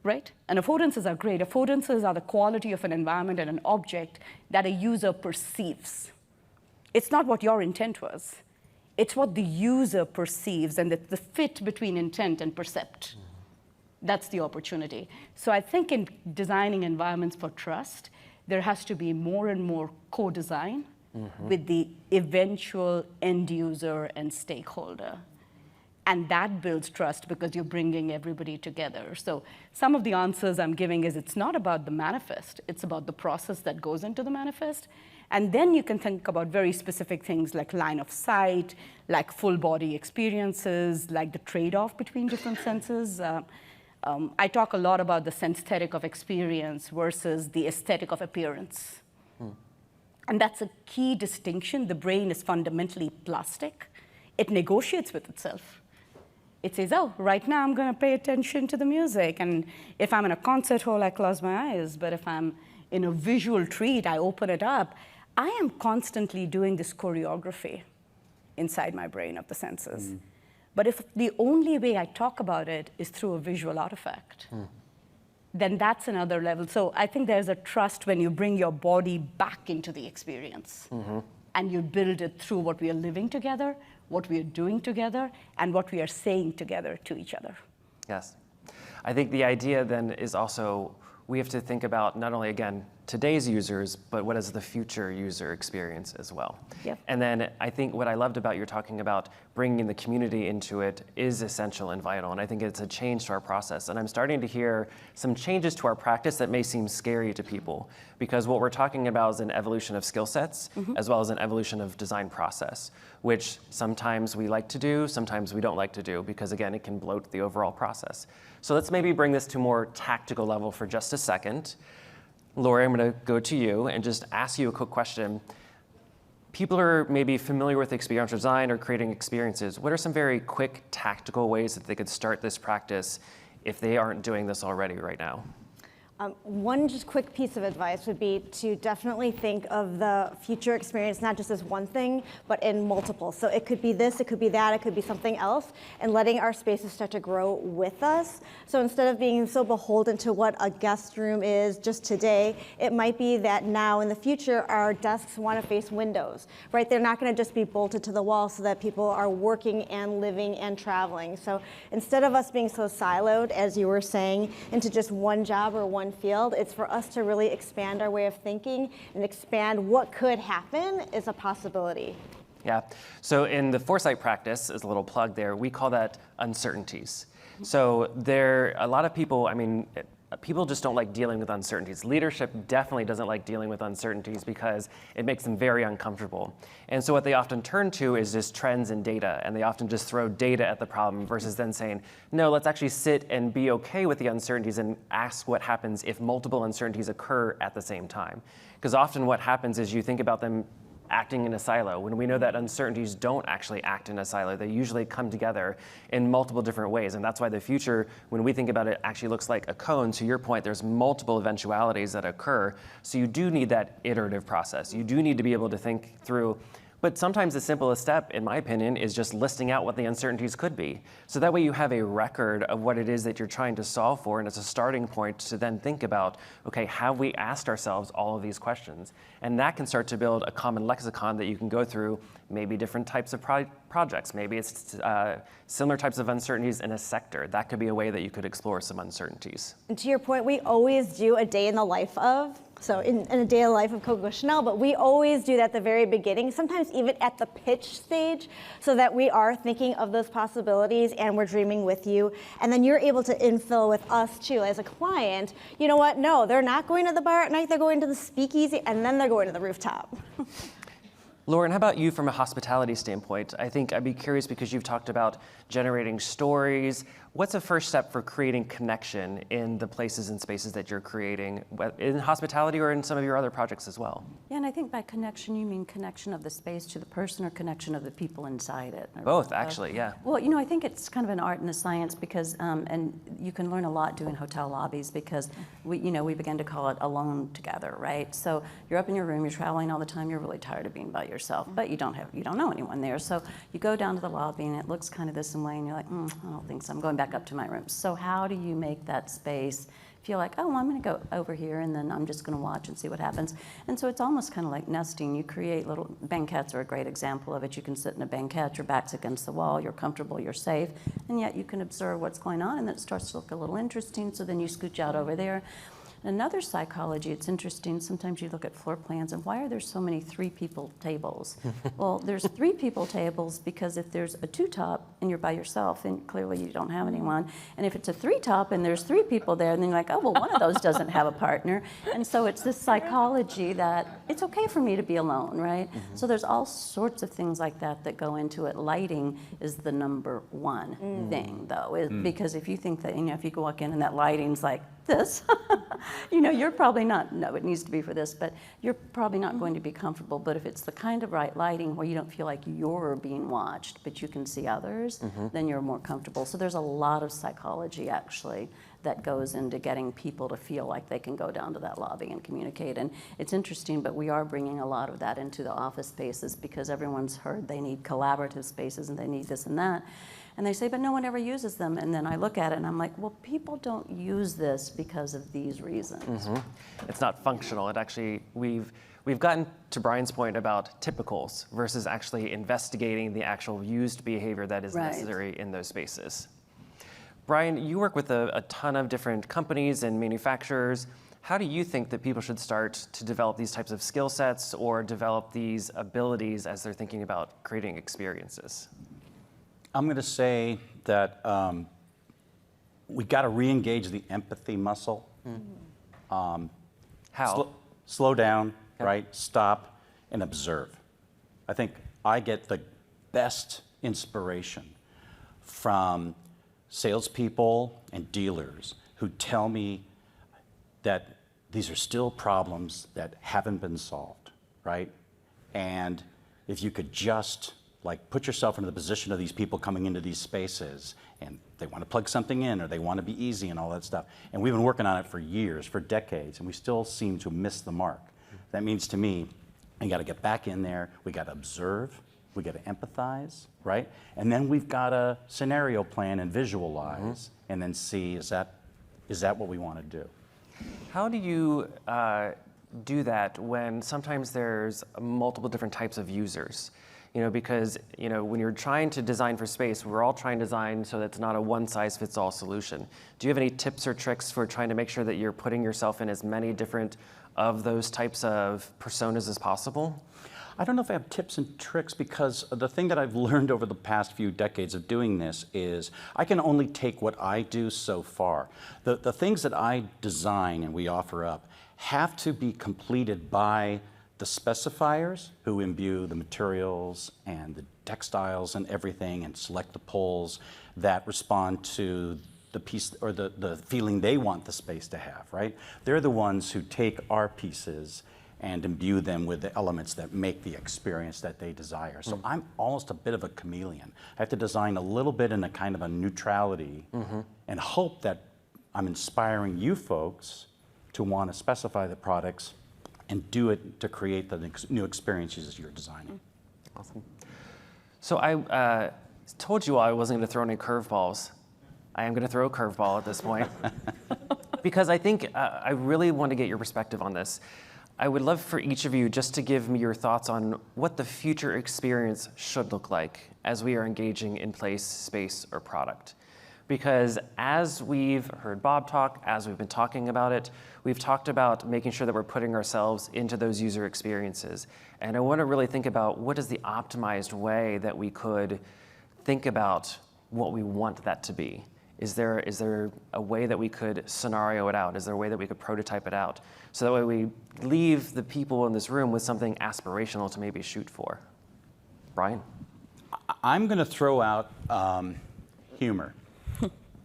Right? And affordances are great. Affordances are the quality of an environment and an object that a user perceives. It's not what your intent was. It's what the user perceives, and the fit between intent and percept. That's the opportunity. So I think in designing environments for trust, there has to be more and more co-design with the eventual end user and stakeholder. And that builds trust because you're bringing everybody together. So some of the answers I'm giving is it's not about the manifest, it's about the process that goes into the manifest. And then you can think about very specific things like line of sight, like full body experiences, like the trade-off between different senses. I talk a lot about the synesthetic of experience versus the aesthetic of appearance. And that's a key distinction. The brain is fundamentally plastic. It negotiates with itself. It says, oh, right now I'm going to pay attention to the music. And if I'm in a concert hall, I close my eyes. But if I'm in a visual treat, I open it up. I am constantly doing this choreography inside my brain of the senses. But if the only way I talk about it is through a visual artifact, then that's another level. So I think there's a trust when you bring your body back into the experience. And you build it through what we are living together, what we are doing together, and what we are saying together to each other. Yes. I think the idea then is also we have to think about not only, again, today's users, but what is the future user experience as well. Yep. And then I think what I loved about you talking about bringing the community into it is essential and vital. And I think it's a change to our process. And I'm starting to hear some changes to our practice that may seem scary to people, because what we're talking about is an evolution of skill sets, as well as an evolution of design process, which sometimes we like to do, sometimes we don't like to do, because again, it can bloat the overall process. So let's maybe bring this to a more tactical level for just a second. Lori, I'm going to go to you and just ask you a quick question. People are maybe familiar with experiential design or creating experiences. What are some very quick, tactical ways that they could start this practice if they aren't doing this already right now? One just quick piece of advice would be to definitely think of the future experience not just as one thing, but in multiple. So it could be this, it could be that, it could be something else, and letting our spaces start to grow with us. So instead of being so beholden to what a guest room is just today, it might be that now in the future our desks want to face windows, right? They're not going to just be bolted to the wall so that people are working and living and traveling. So instead of us being so siloed, as you were saying, into just one job or one field, it's for us to really expand our way of thinking and expand what could happen is a possibility. Yeah, so in the foresight practice, as a little plug there, we call that uncertainties. So a lot of people, I mean, people just don't like dealing with uncertainties. Leadership definitely doesn't like dealing with uncertainties because it makes them very uncomfortable. And so what they often turn to is just trends and data, and they often just throw data at the problem versus then saying, no, let's actually sit and be okay with the uncertainties and ask what happens if multiple uncertainties occur at the same time. Because often what happens is you think about them acting in a silo, when we know that uncertainties don't actually act in a silo. They usually come together in multiple different ways. And that's why the future, when we think about it, actually looks like a cone. To your point, there's multiple eventualities that occur. So you do need that iterative process. You do need to be able to think through. But sometimes the simplest step, in my opinion, is just listing out what the uncertainties could be. So that way you have a record of what it is that you're trying to solve for, and it's a starting point to then think about, okay, have we asked ourselves all of these questions? And that can start to build a common lexicon that you can go through, maybe different types of projects. Maybe it's similar types of uncertainties in a sector. That could be a way that you could explore some uncertainties. And to your point, we always do a day in the life of, so in a day in the life of Coco Chanel, but we always do that at the very beginning, sometimes even at the pitch stage, so that we are thinking of those possibilities and we're dreaming with you. And then you're able to infill with us too as a client, you know what, no, they're not going to the bar at night, they're going to the speakeasy, and then they're going to the rooftop. Lauren, how about you from a hospitality standpoint? I think I'd be curious because you've talked about generating stories. What's the first step for creating connection in the places and spaces that you're creating, in hospitality or in some of your other projects as well? Yeah, and I think by connection, you mean connection of the space to the person or connection of the people inside it? Both, actually, yeah. Well, you know, I think it's kind of an art and a science because, and you can learn a lot doing hotel lobbies because we began to call it alone together, right? So you're up in your room, you're traveling all the time, you're really tired of being by yourself, but you don't know anyone there. So you go down to the lobby and it looks kind of this way and you're like, I don't think so, I'm going back up to my room. So how do you make that space feel like, oh, well, I'm going to go over here and then I'm just going to watch and see what happens? And so it's almost kind of like nesting. You create little, banquettes are a great example of it. You can sit in a banquette, your back's against the wall, you're comfortable, you're safe, and yet you can observe what's going on and then it starts to look a little interesting, so then you scooch out over there. Another psychology, it's interesting, sometimes you look at floor plans and why are there so many 3-people tables? Well, there's 3-people tables because if there's a 2-top and you're by yourself, then clearly you don't have anyone. And if it's a 3-top and there's 3 people there, and then you're like, oh, well, one of those doesn't have a partner. And so it's this psychology that it's okay for me to be alone, right? So there's all sorts of things like that that go into it. Lighting is the number one thing, though, because if you think that, if you walk in and that lighting's like this, you're probably not, no, it needs to be for this, but you're probably not going to be comfortable. But if it's the kind of right lighting where you don't feel like you're being watched, but you can see others, then you're more comfortable. So there's a lot of psychology, actually, that goes into getting people to feel like they can go down to that lobby and communicate. And it's interesting, but we are bringing a lot of that into the office spaces because everyone's heard they need collaborative spaces and they need this and that. And they say, but no one ever uses them. And then I look at it and I'm like, well, people don't use this because of these reasons. It's not functional. It actually, we've gotten to Brian's point about typicals versus actually investigating the actual used behavior that is necessary in those spaces. Brian, you work with a ton of different companies and manufacturers. How do you think that people should start to develop these types of skill sets or develop these abilities as they're thinking about creating experiences? I'm going to say that we got to re-engage the empathy muscle. How? Slow down, right? Stop and observe. I think I get the best inspiration from salespeople and dealers who tell me that these are still problems that haven't been solved, right? And if you could just put yourself into the position of these people coming into these spaces and they want to plug something in or they want to be easy and all that stuff. And we've been working on it for years, for decades, and we still seem to miss the mark. That means to me, we got to get back in there, we got to observe, we got to empathize, right? And then we've got to scenario plan and visualize and then see, is that what we want to do? How do you do that when sometimes there's multiple different types of users? Because, when you're trying to design for space, we're all trying to design so that it's not a one-size-fits-all solution. Do you have any tips or tricks for trying to make sure that you're putting yourself in as many different of those types of personas as possible? I don't know if I have tips and tricks, because the thing that I've learned over the past few decades of doing this is I can only take what I do so far. The things that I design and we offer up have to be completed by the specifiers who imbue the materials and the textiles and everything and select the poles that respond to the piece or the feeling they want the space to have, right? They're the ones who take our pieces and imbue them with the elements that make the experience that they desire. So I'm almost a bit of a chameleon. I have to design a little bit in a kind of a neutrality and hope that I'm inspiring you folks to want to specify the products and do it to create the new experiences you're designing. Awesome. So I told you all I wasn't going to throw any curveballs. I am going to throw a curveball at this point because I think I really want to get your perspective on this. I would love for each of you just to give me your thoughts on what the future experience should look like as we are engaging in place, space, or product. Because as we've heard Bob talk, as we've been talking about it, we've talked about making sure that we're putting ourselves into those user experiences. And I want to really think about what is the optimized way that we could think about what we want that to be. Is there a way that we could scenario it out? Is there a way that we could prototype it out? So that way we leave the people in this room with something aspirational to maybe shoot for. Brian? I'm going to throw out humor.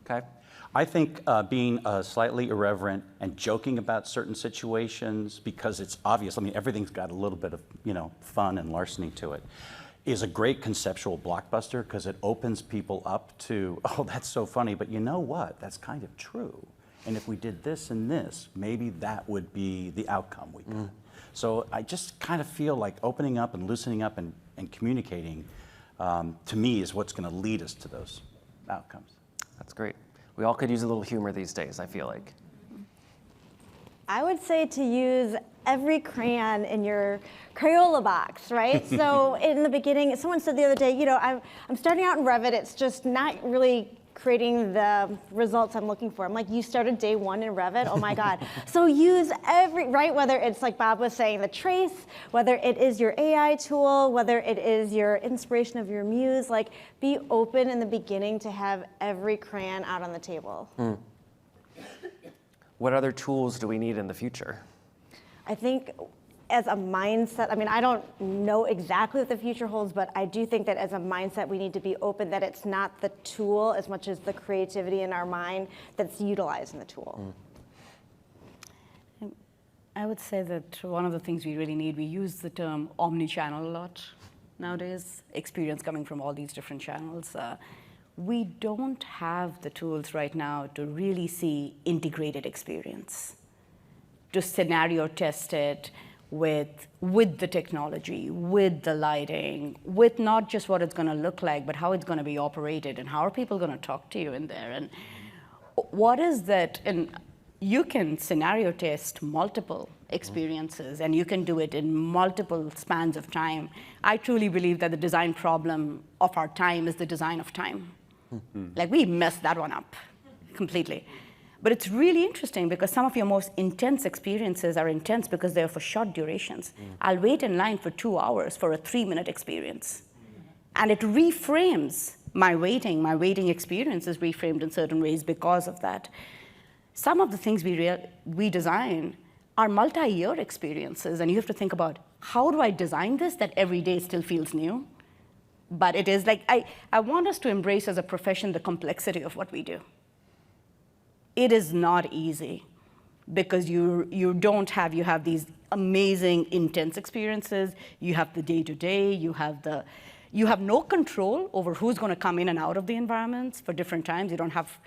Okay. I think being slightly irreverent and joking about certain situations, because it's obvious, I mean, everything's got a little bit of, fun and larceny to it, is a great conceptual blockbuster, because it opens people up to, oh, that's so funny, but you know what? That's kind of true. And if we did this and this, maybe that would be the outcome we got. So I just kind of feel like opening up and loosening up and communicating, to me, is what's going to lead us to those outcomes. That's great. We all could use a little humor these days, I feel like. I would say to use every crayon in your Crayola box, right? So in the beginning, someone said the other day, I'm starting out in Revit, it's just not really creating the results I'm looking for. I'm like, you started day one in Revit? Oh my God. So use right, whether it's like Bob was saying, the trace, whether it is your AI tool, whether it is your inspiration of your muse, like be open in the beginning to have every crayon out on the table. What other tools do we need in the future? I think as a mindset, I don't know exactly what the future holds, but I do think that as a mindset, we need to be open that it's not the tool as much as the creativity in our mind that's utilizing the tool. I would say that one of the things we really need, we use the term omni-channel a lot nowadays, experience coming from all these different channels. We don't have the tools right now to really see integrated experience, to scenario test it with the technology, with the lighting, with not just what it's going to look like, but how it's going to be operated, and how are people going to talk to you in there, and what is that? And you can scenario test multiple experiences, and you can do it in multiple spans of time. I truly believe that the design problem of our time is the design of time. Like, we messed that one up completely. But it's really interesting because some of your most intense experiences are intense because they're for short durations. I'll wait in line for 2 hours for a 3-minute experience. And it reframes my waiting. My waiting experience is reframed in certain ways because of that. Some of the things we design are multi-year experiences. And you have to think about, how do I design this that every day still feels new? But it is like, I want us to embrace as a profession the complexity of what we do. It is not easy because you have these amazing, intense experiences. You have the day-to-day, you have no control over who's going to come in and out of the environments for different times. You don't have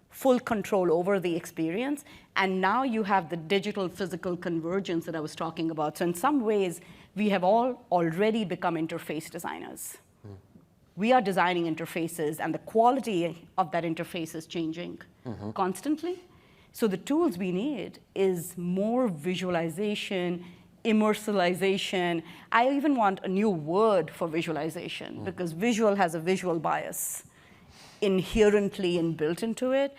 full control over the experience. And now you have the digital physical convergence that I was talking about. So in some ways, we have all already become interface designers. We are designing interfaces, and the quality of that interface is changing constantly. So the tools we need is more visualization, immersialization. I even want a new word for visualization, because visual has a visual bias inherently inbuilt into it.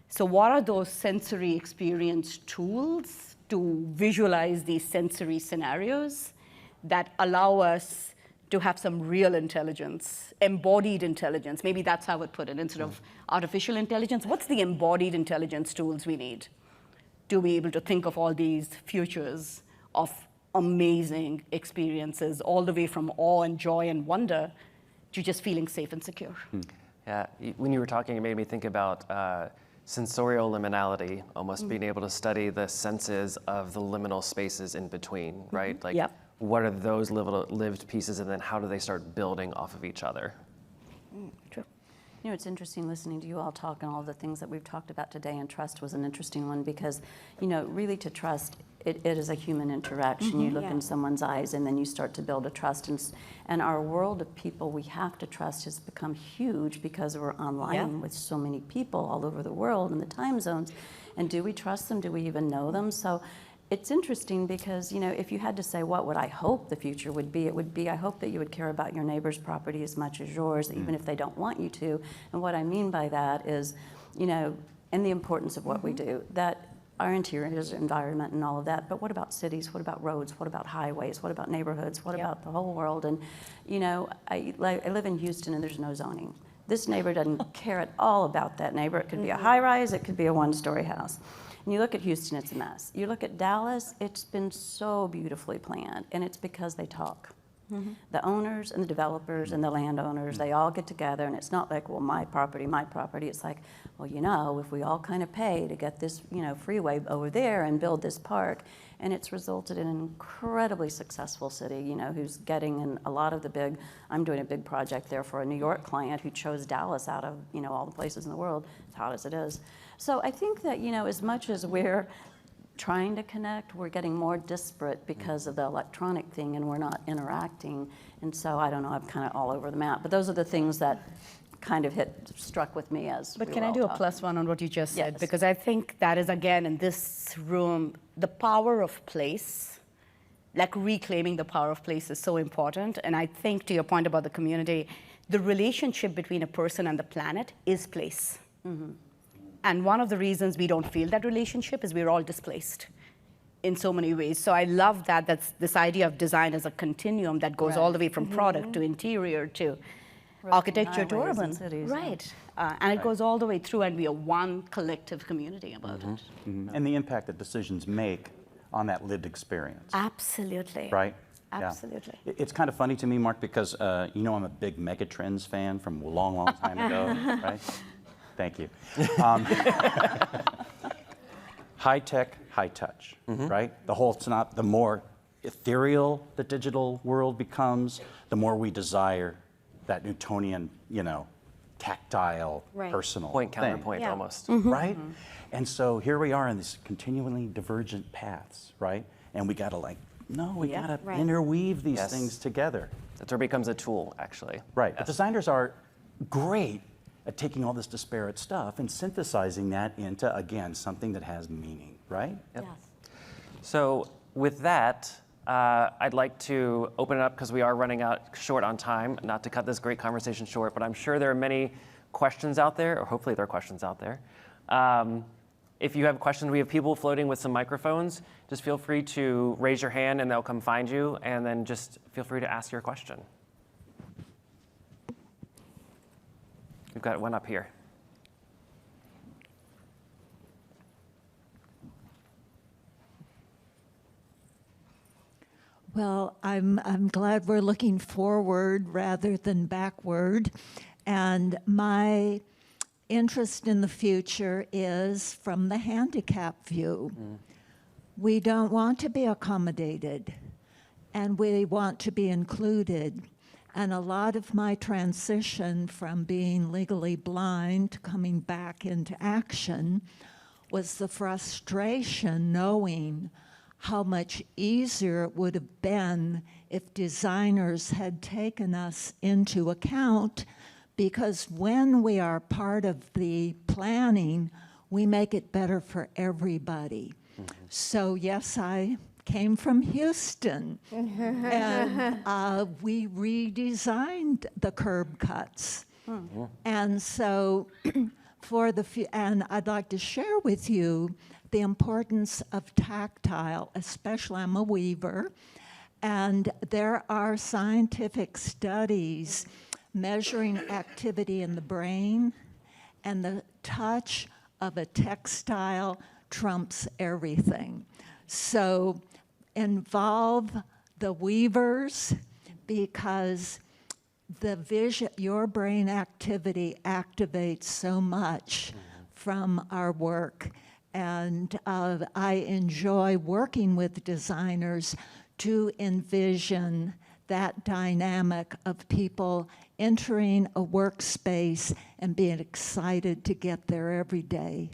So what are those sensory experience tools to visualize these sensory scenarios that allow us to have some real intelligence, embodied intelligence. Maybe that's how I would put it. Instead of artificial intelligence, what's the embodied intelligence tools we need to be able to think of all these futures of amazing experiences, all the way from awe and joy and wonder to just feeling safe and secure. Yeah, when you were talking, it made me think about sensorial liminality, almost being able to study the senses of the liminal spaces in between, right? Like, Yep. what are those lived pieces, and then how do they start building off of each other? True. You know, it's interesting listening to you all talk, and all the things that we've talked about today, and trust was an interesting one because, you know, really to trust, it is a human interaction. You look in someone's eyes and then you start to build a trust. And our world of people we have to trust has become huge because we're online with so many people all over the world and the time zones. And do we trust them? Do we even know them? So it's interesting because, you know, if you had to say what would I hope the future would be, it would be I hope that you would care about your neighbor's property as much as yours, even if they don't want you to. And what I mean by that is, you know, and the importance of what we do, that our interiors, environment and all of that, but what about cities? What about roads? What about highways? What about neighborhoods? What about the whole world? And, you know, I live in Houston and there's no zoning. This neighbor doesn't care at all about that neighbor. It could be a high rise, it could be a one-story house. And you look at Houston, it's a mess. You look at Dallas, it's been so beautifully planned, and it's because they talk. The owners and the developers and the landowners, they all get together, and it's not like, well, my property. It's like, well, you know, if we all kind of pay to get this, you know, freeway over there and build this park, and it's resulted in an incredibly successful city, you know, who's getting in a lot of the big, I'm doing a big project there for a New York client who chose Dallas out of, you know, all the places in the world, as hot as it is. So I think that, you know, as much as we're trying to connect, we're getting more disparate because of the electronic thing, and we're not interacting. And so I don't know, I'm kind of all over the map, but those are the things that kind of struck with me as But we can were I all do a talking. plus one on what you just said? Yes. Because I think that is, again, in this room, the power of place, like reclaiming the power of place is so important. And I think to your point about the community, the relationship between a person and the planet is place. And one of the reasons we don't feel that relationship is we're all displaced in so many ways. So I love that that's this idea of design as a continuum that goes all the way from product to interior to architecture to highways urban. and cities, yeah. Right. And it goes all the way through, and we are one collective community about it. And the impact that decisions make on that lived experience. Absolutely. Right? Yeah. Absolutely. It's kind of funny to me, Mark, because you know I'm a big Megatrends fan from a long, long time ago, right? Thank you. High tech, high touch, right? The more ethereal the digital world becomes, the more we desire that Newtonian, you know, tactile, personal Point thing. counterpoint almost. Right? And so here we are in these continually divergent paths, right? And we gotta we gotta interweave these things together. That's where it becomes a tool, actually. Right, but designers are great at taking all this disparate stuff and synthesizing that into, again, something that has meaning, right? Yes. So with that, I'd like to open it up because we are running out short on time, not to cut this great conversation short, but I'm sure there are many questions out there, or hopefully there are questions out there. If you have questions, we have people floating with some microphones. Just feel free to raise your hand and they'll come find you, and then just feel free to ask your question. We've got one up here. Well, I'm glad we're looking forward rather than backward. And my interest in the future is from the handicap view. We don't want to be accommodated, and we want to be included. And a lot of my transition from being legally blind to coming back into action was the frustration knowing how much easier it would have been if designers had taken us into account, because when we are part of the planning, we make it better for everybody. So yes, I came from Houston, and we redesigned the curb cuts. And so and I'd like to share with you the importance of tactile, especially I'm a weaver, And there are scientific studies measuring activity in the brain, and the touch of a textile trumps everything. So involve the weavers, because the vision, your brain activity activates so much from our work. And I enjoy working with designers to envision that dynamic of people entering a workspace and being excited to get there every day.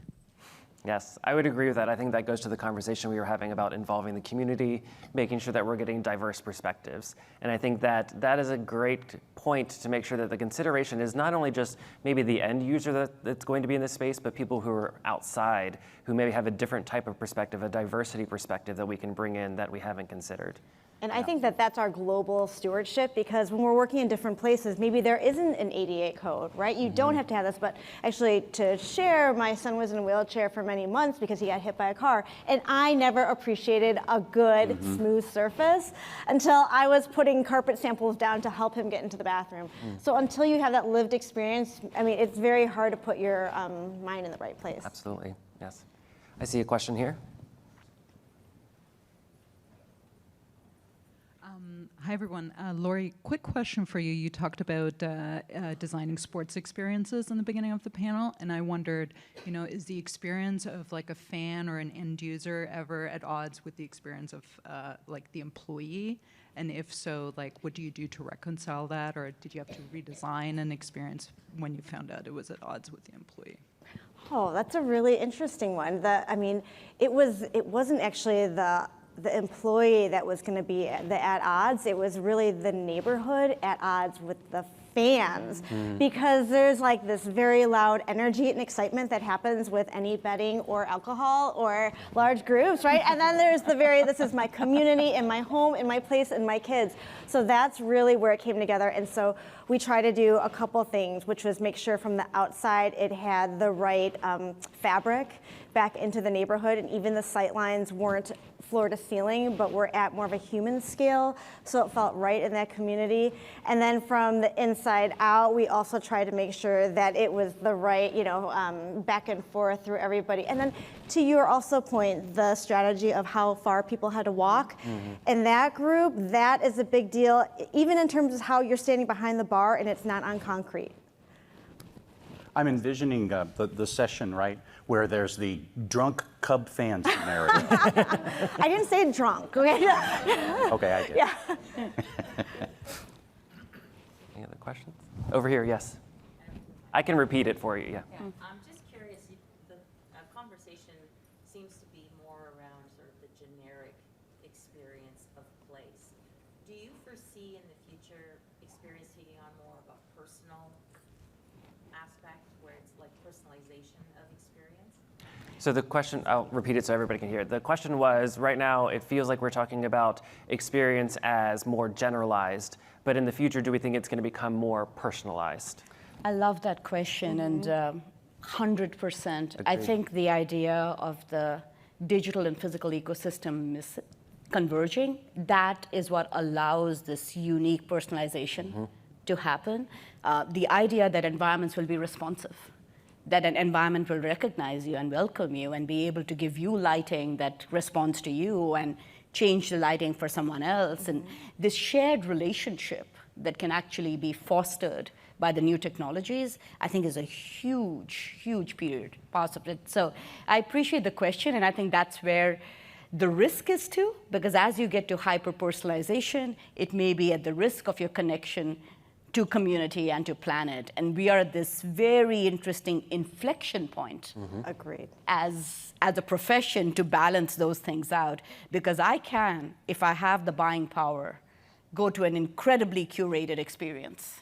Yes, I would agree with that. I think that goes to the conversation we were having about involving the community, making sure that we're getting diverse perspectives. And I think that that is a great point to make sure that the consideration is not only just maybe the end user that's going to be in this space, but people who are outside, who maybe have a different type of perspective, a diversity perspective that we can bring in that we haven't considered. And I think that that's our global stewardship, because when we're working in different places, maybe there isn't an ADA code, right? You don't have to have this, but actually to share, my son was in a wheelchair for many months because he got hit by a car, and I never appreciated a good, smooth surface until I was putting carpet samples down to help him get into the bathroom. So until you have that lived experience, I mean, it's very hard to put your mind in the right place. Absolutely, yes. I see a question here. Hi, everyone. Lori, quick question for you. You talked about designing sports experiences in the beginning of the panel, and I wondered, is the experience of like a fan or an end user ever at odds with the experience of like the employee? And if so, like, what do you do to reconcile that, or did you have to redesign an experience when you found out it was at odds with the employee? Oh, that's a really interesting one. It wasn't actually the employee that was going to be at odds. It was really the neighborhood at odds with the fans, because there's like this very loud energy and excitement that happens with any betting or alcohol or large groups, right? And then there's this is my community and my home and my place and my kids. So that's really where it came together. And so we try to do a couple things, which was make sure from the outside it had the right fabric back into the neighborhood, and even the sight lines weren't floor to ceiling, but were at more of a human scale, so it felt right in that community. And then from the inside out, we also tried to make sure that it was the right, back and forth through everybody. And then to your also point, the strategy of how far people had to walk. In that group, that is a big deal, even in terms of how you're standing behind the bar and it's not on concrete. I'm envisioning the session, right, where there's the drunk Cub fan scenario. I didn't say drunk, okay? Okay, I did. Yeah. Any other questions? Over here, yes. I can repeat it for you, yeah. I'm just curious, the conversation seems to be more around sort of the generic experience of place. Do you foresee in the future experience taking on more of a personal aspect, where it's like personalization of experience? So the question, I'll repeat it so everybody can hear it. The question was, right now it feels like we're talking about experience as more generalized, but in the future, do we think it's going to become more personalized? I love that question, and 100%. I think the idea of the digital and physical ecosystem is converging. That is what allows this unique personalization to happen. The idea that environments will be responsive, that an environment will recognize you and welcome you and be able to give you lighting that responds to you and change the lighting for someone else. And this shared relationship that can actually be fostered by the new technologies, I think is a huge, huge period part of it. So I appreciate the question, and I think that's where the risk is too, because as you get to hyper-personalization, it may be at the risk of your connection to community and to planet. And we are at this very interesting inflection point. Agreed. As a profession to balance those things out, because I can, if I have the buying power, go to an incredibly curated experience.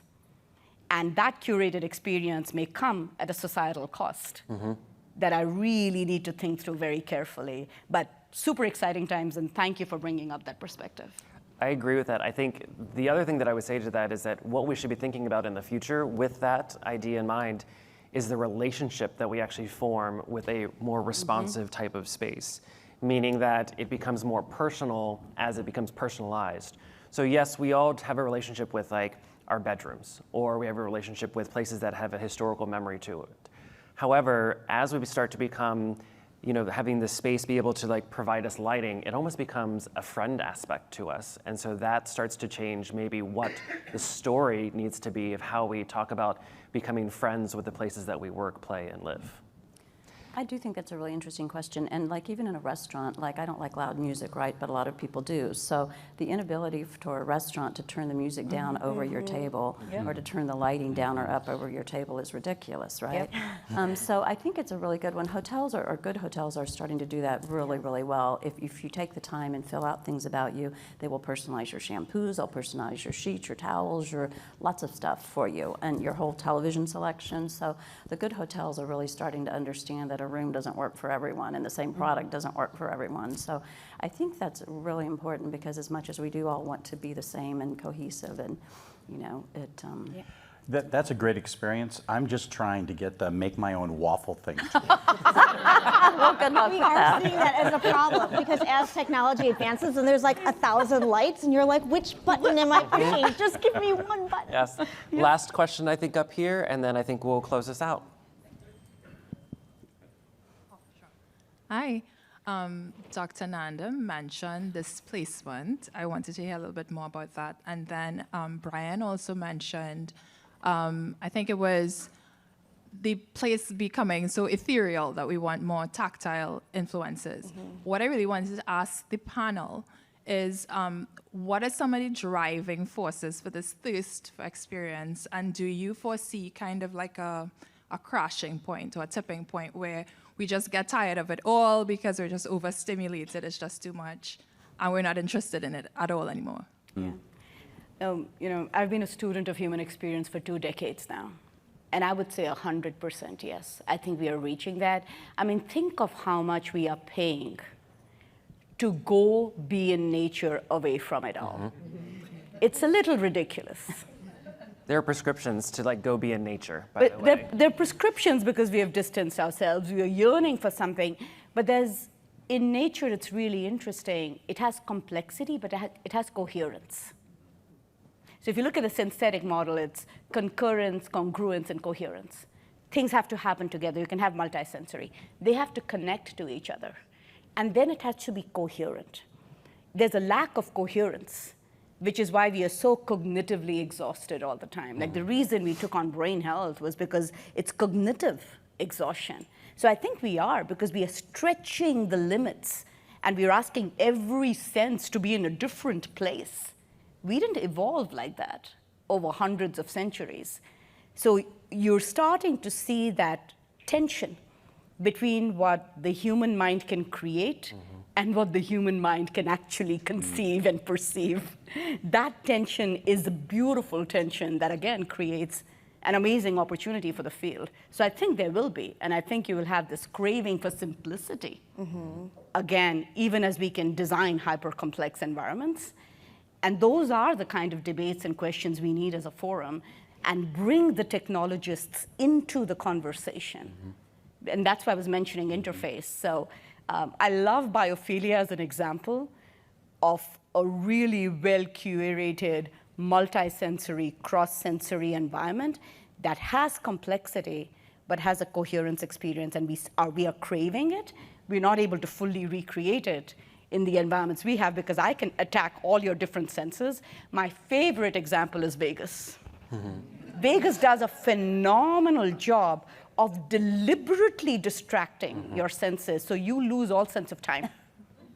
And that curated experience may come at a societal cost that I really need to think through very carefully. But super exciting times, and thank you for bringing up that perspective. I agree with that. I think the other thing that I would say to that is that what we should be thinking about in the future with that idea in mind is the relationship that we actually form with a more responsive type of space. meaning that it becomes more personal as it becomes personalized. So yes, we all have a relationship with like our bedrooms, or we have a relationship with places that have a historical memory to it. However, as we start to become, having this space be able to like provide us lighting, it almost becomes a friend aspect to us. And so that starts to change maybe what the story needs to be of how we talk about becoming friends with the places that we work, play, and live. I do think that's a really interesting question. And like even in a restaurant, like I don't like loud music, right? But a lot of people do. So the inability for a restaurant to turn the music down over your table or to turn the lighting down or up over your table is ridiculous, right? So I think it's a really good one. Hotels or good hotels are starting to do that really, really well. If you take the time and fill out things about you, they will personalize your shampoos, they'll personalize your sheets, your towels, your lots of stuff for you, and your whole television selection. So the good hotels are really starting to understand that a room doesn't work for everyone and the same product doesn't work for everyone. So I think that's really important, because as much as we do all want to be the same and cohesive, and That's a great experience. I'm just trying to get the make my own waffle thing. Well, good luck We with are that. seeing that as a problem, because as technology advances and there's like 1,000 lights and you're like, which button am I pushing? Just give me one button. Yes. Last question, I think, up here, and then I think we'll close this out. Hi. Dr. Nanda mentioned displacement. I wanted to hear a little bit more about that. And then Brian also mentioned, I think it was the place becoming so ethereal that we want more tactile influences. What I really wanted to ask the panel is, what are some of the driving forces for this thirst for experience? And do you foresee kind of like a crashing point or a tipping point where we just get tired of it all because we're just overstimulated, it's just too much, and we're not interested in it at all anymore? I've been a student of human experience for 2 decades now, and I would say 100% yes. I think we are reaching that. I mean, think of how much we are paying to go be in nature away from it all. It's a little ridiculous. There are prescriptions to like go be in nature, by the But way. they're prescriptions because we have distanced ourselves. We are yearning for something. But in nature, it's really interesting. It has complexity, but it has coherence. So if you look at the synthetic model, it's concurrence, congruence, and coherence. Things have to happen together. You can have multisensory. They have to connect to each other. And then it has to be coherent. There's a lack of coherence, which is why we are so cognitively exhausted all the time. Like the reason we took on brain health was because it's cognitive exhaustion. So I think we are, because we are stretching the limits and we're asking every sense to be in a different place. We didn't evolve like that over hundreds of centuries. So you're starting to see that tension between what the human mind can create and what the human mind can actually conceive and perceive. That tension is a beautiful tension that, again, creates an amazing opportunity for the field. So I think there will be, and I think you will have this craving for simplicity. Again, even as we can design hyper-complex environments. And those are the kind of debates and questions we need as a forum, and bring the technologists into the conversation. And that's why I was mentioning interface. So I love biophilia as an example of a really well-curated, multi-sensory, cross-sensory environment that has complexity, but has a coherence experience, and we are craving it. We're not able to fully recreate it in the environments we have, because I can attack all your different senses. My favorite example is Vegas. Vegas does a phenomenal job of deliberately distracting your senses, so you lose all sense of time.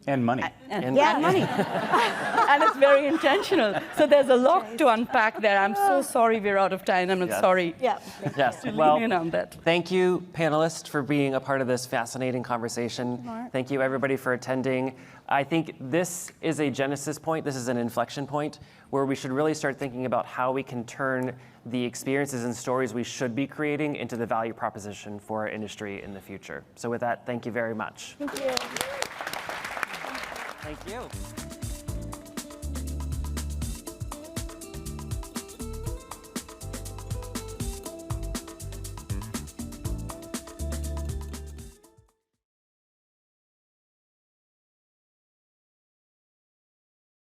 And money. And money. And it's very intentional. So there's a lot to unpack there. I'm so sorry we're out of time. I'm sorry. Yes, To well, lean in on that. thank you, panelists, for being a part of this fascinating conversation. Thank you, everybody, for attending. I think this is a genesis point. This is an inflection point where we should really start thinking about how we can turn the experiences and stories we should be creating into the value proposition for our industry in the future. So with that, thank you very much. Thank you. Thank you.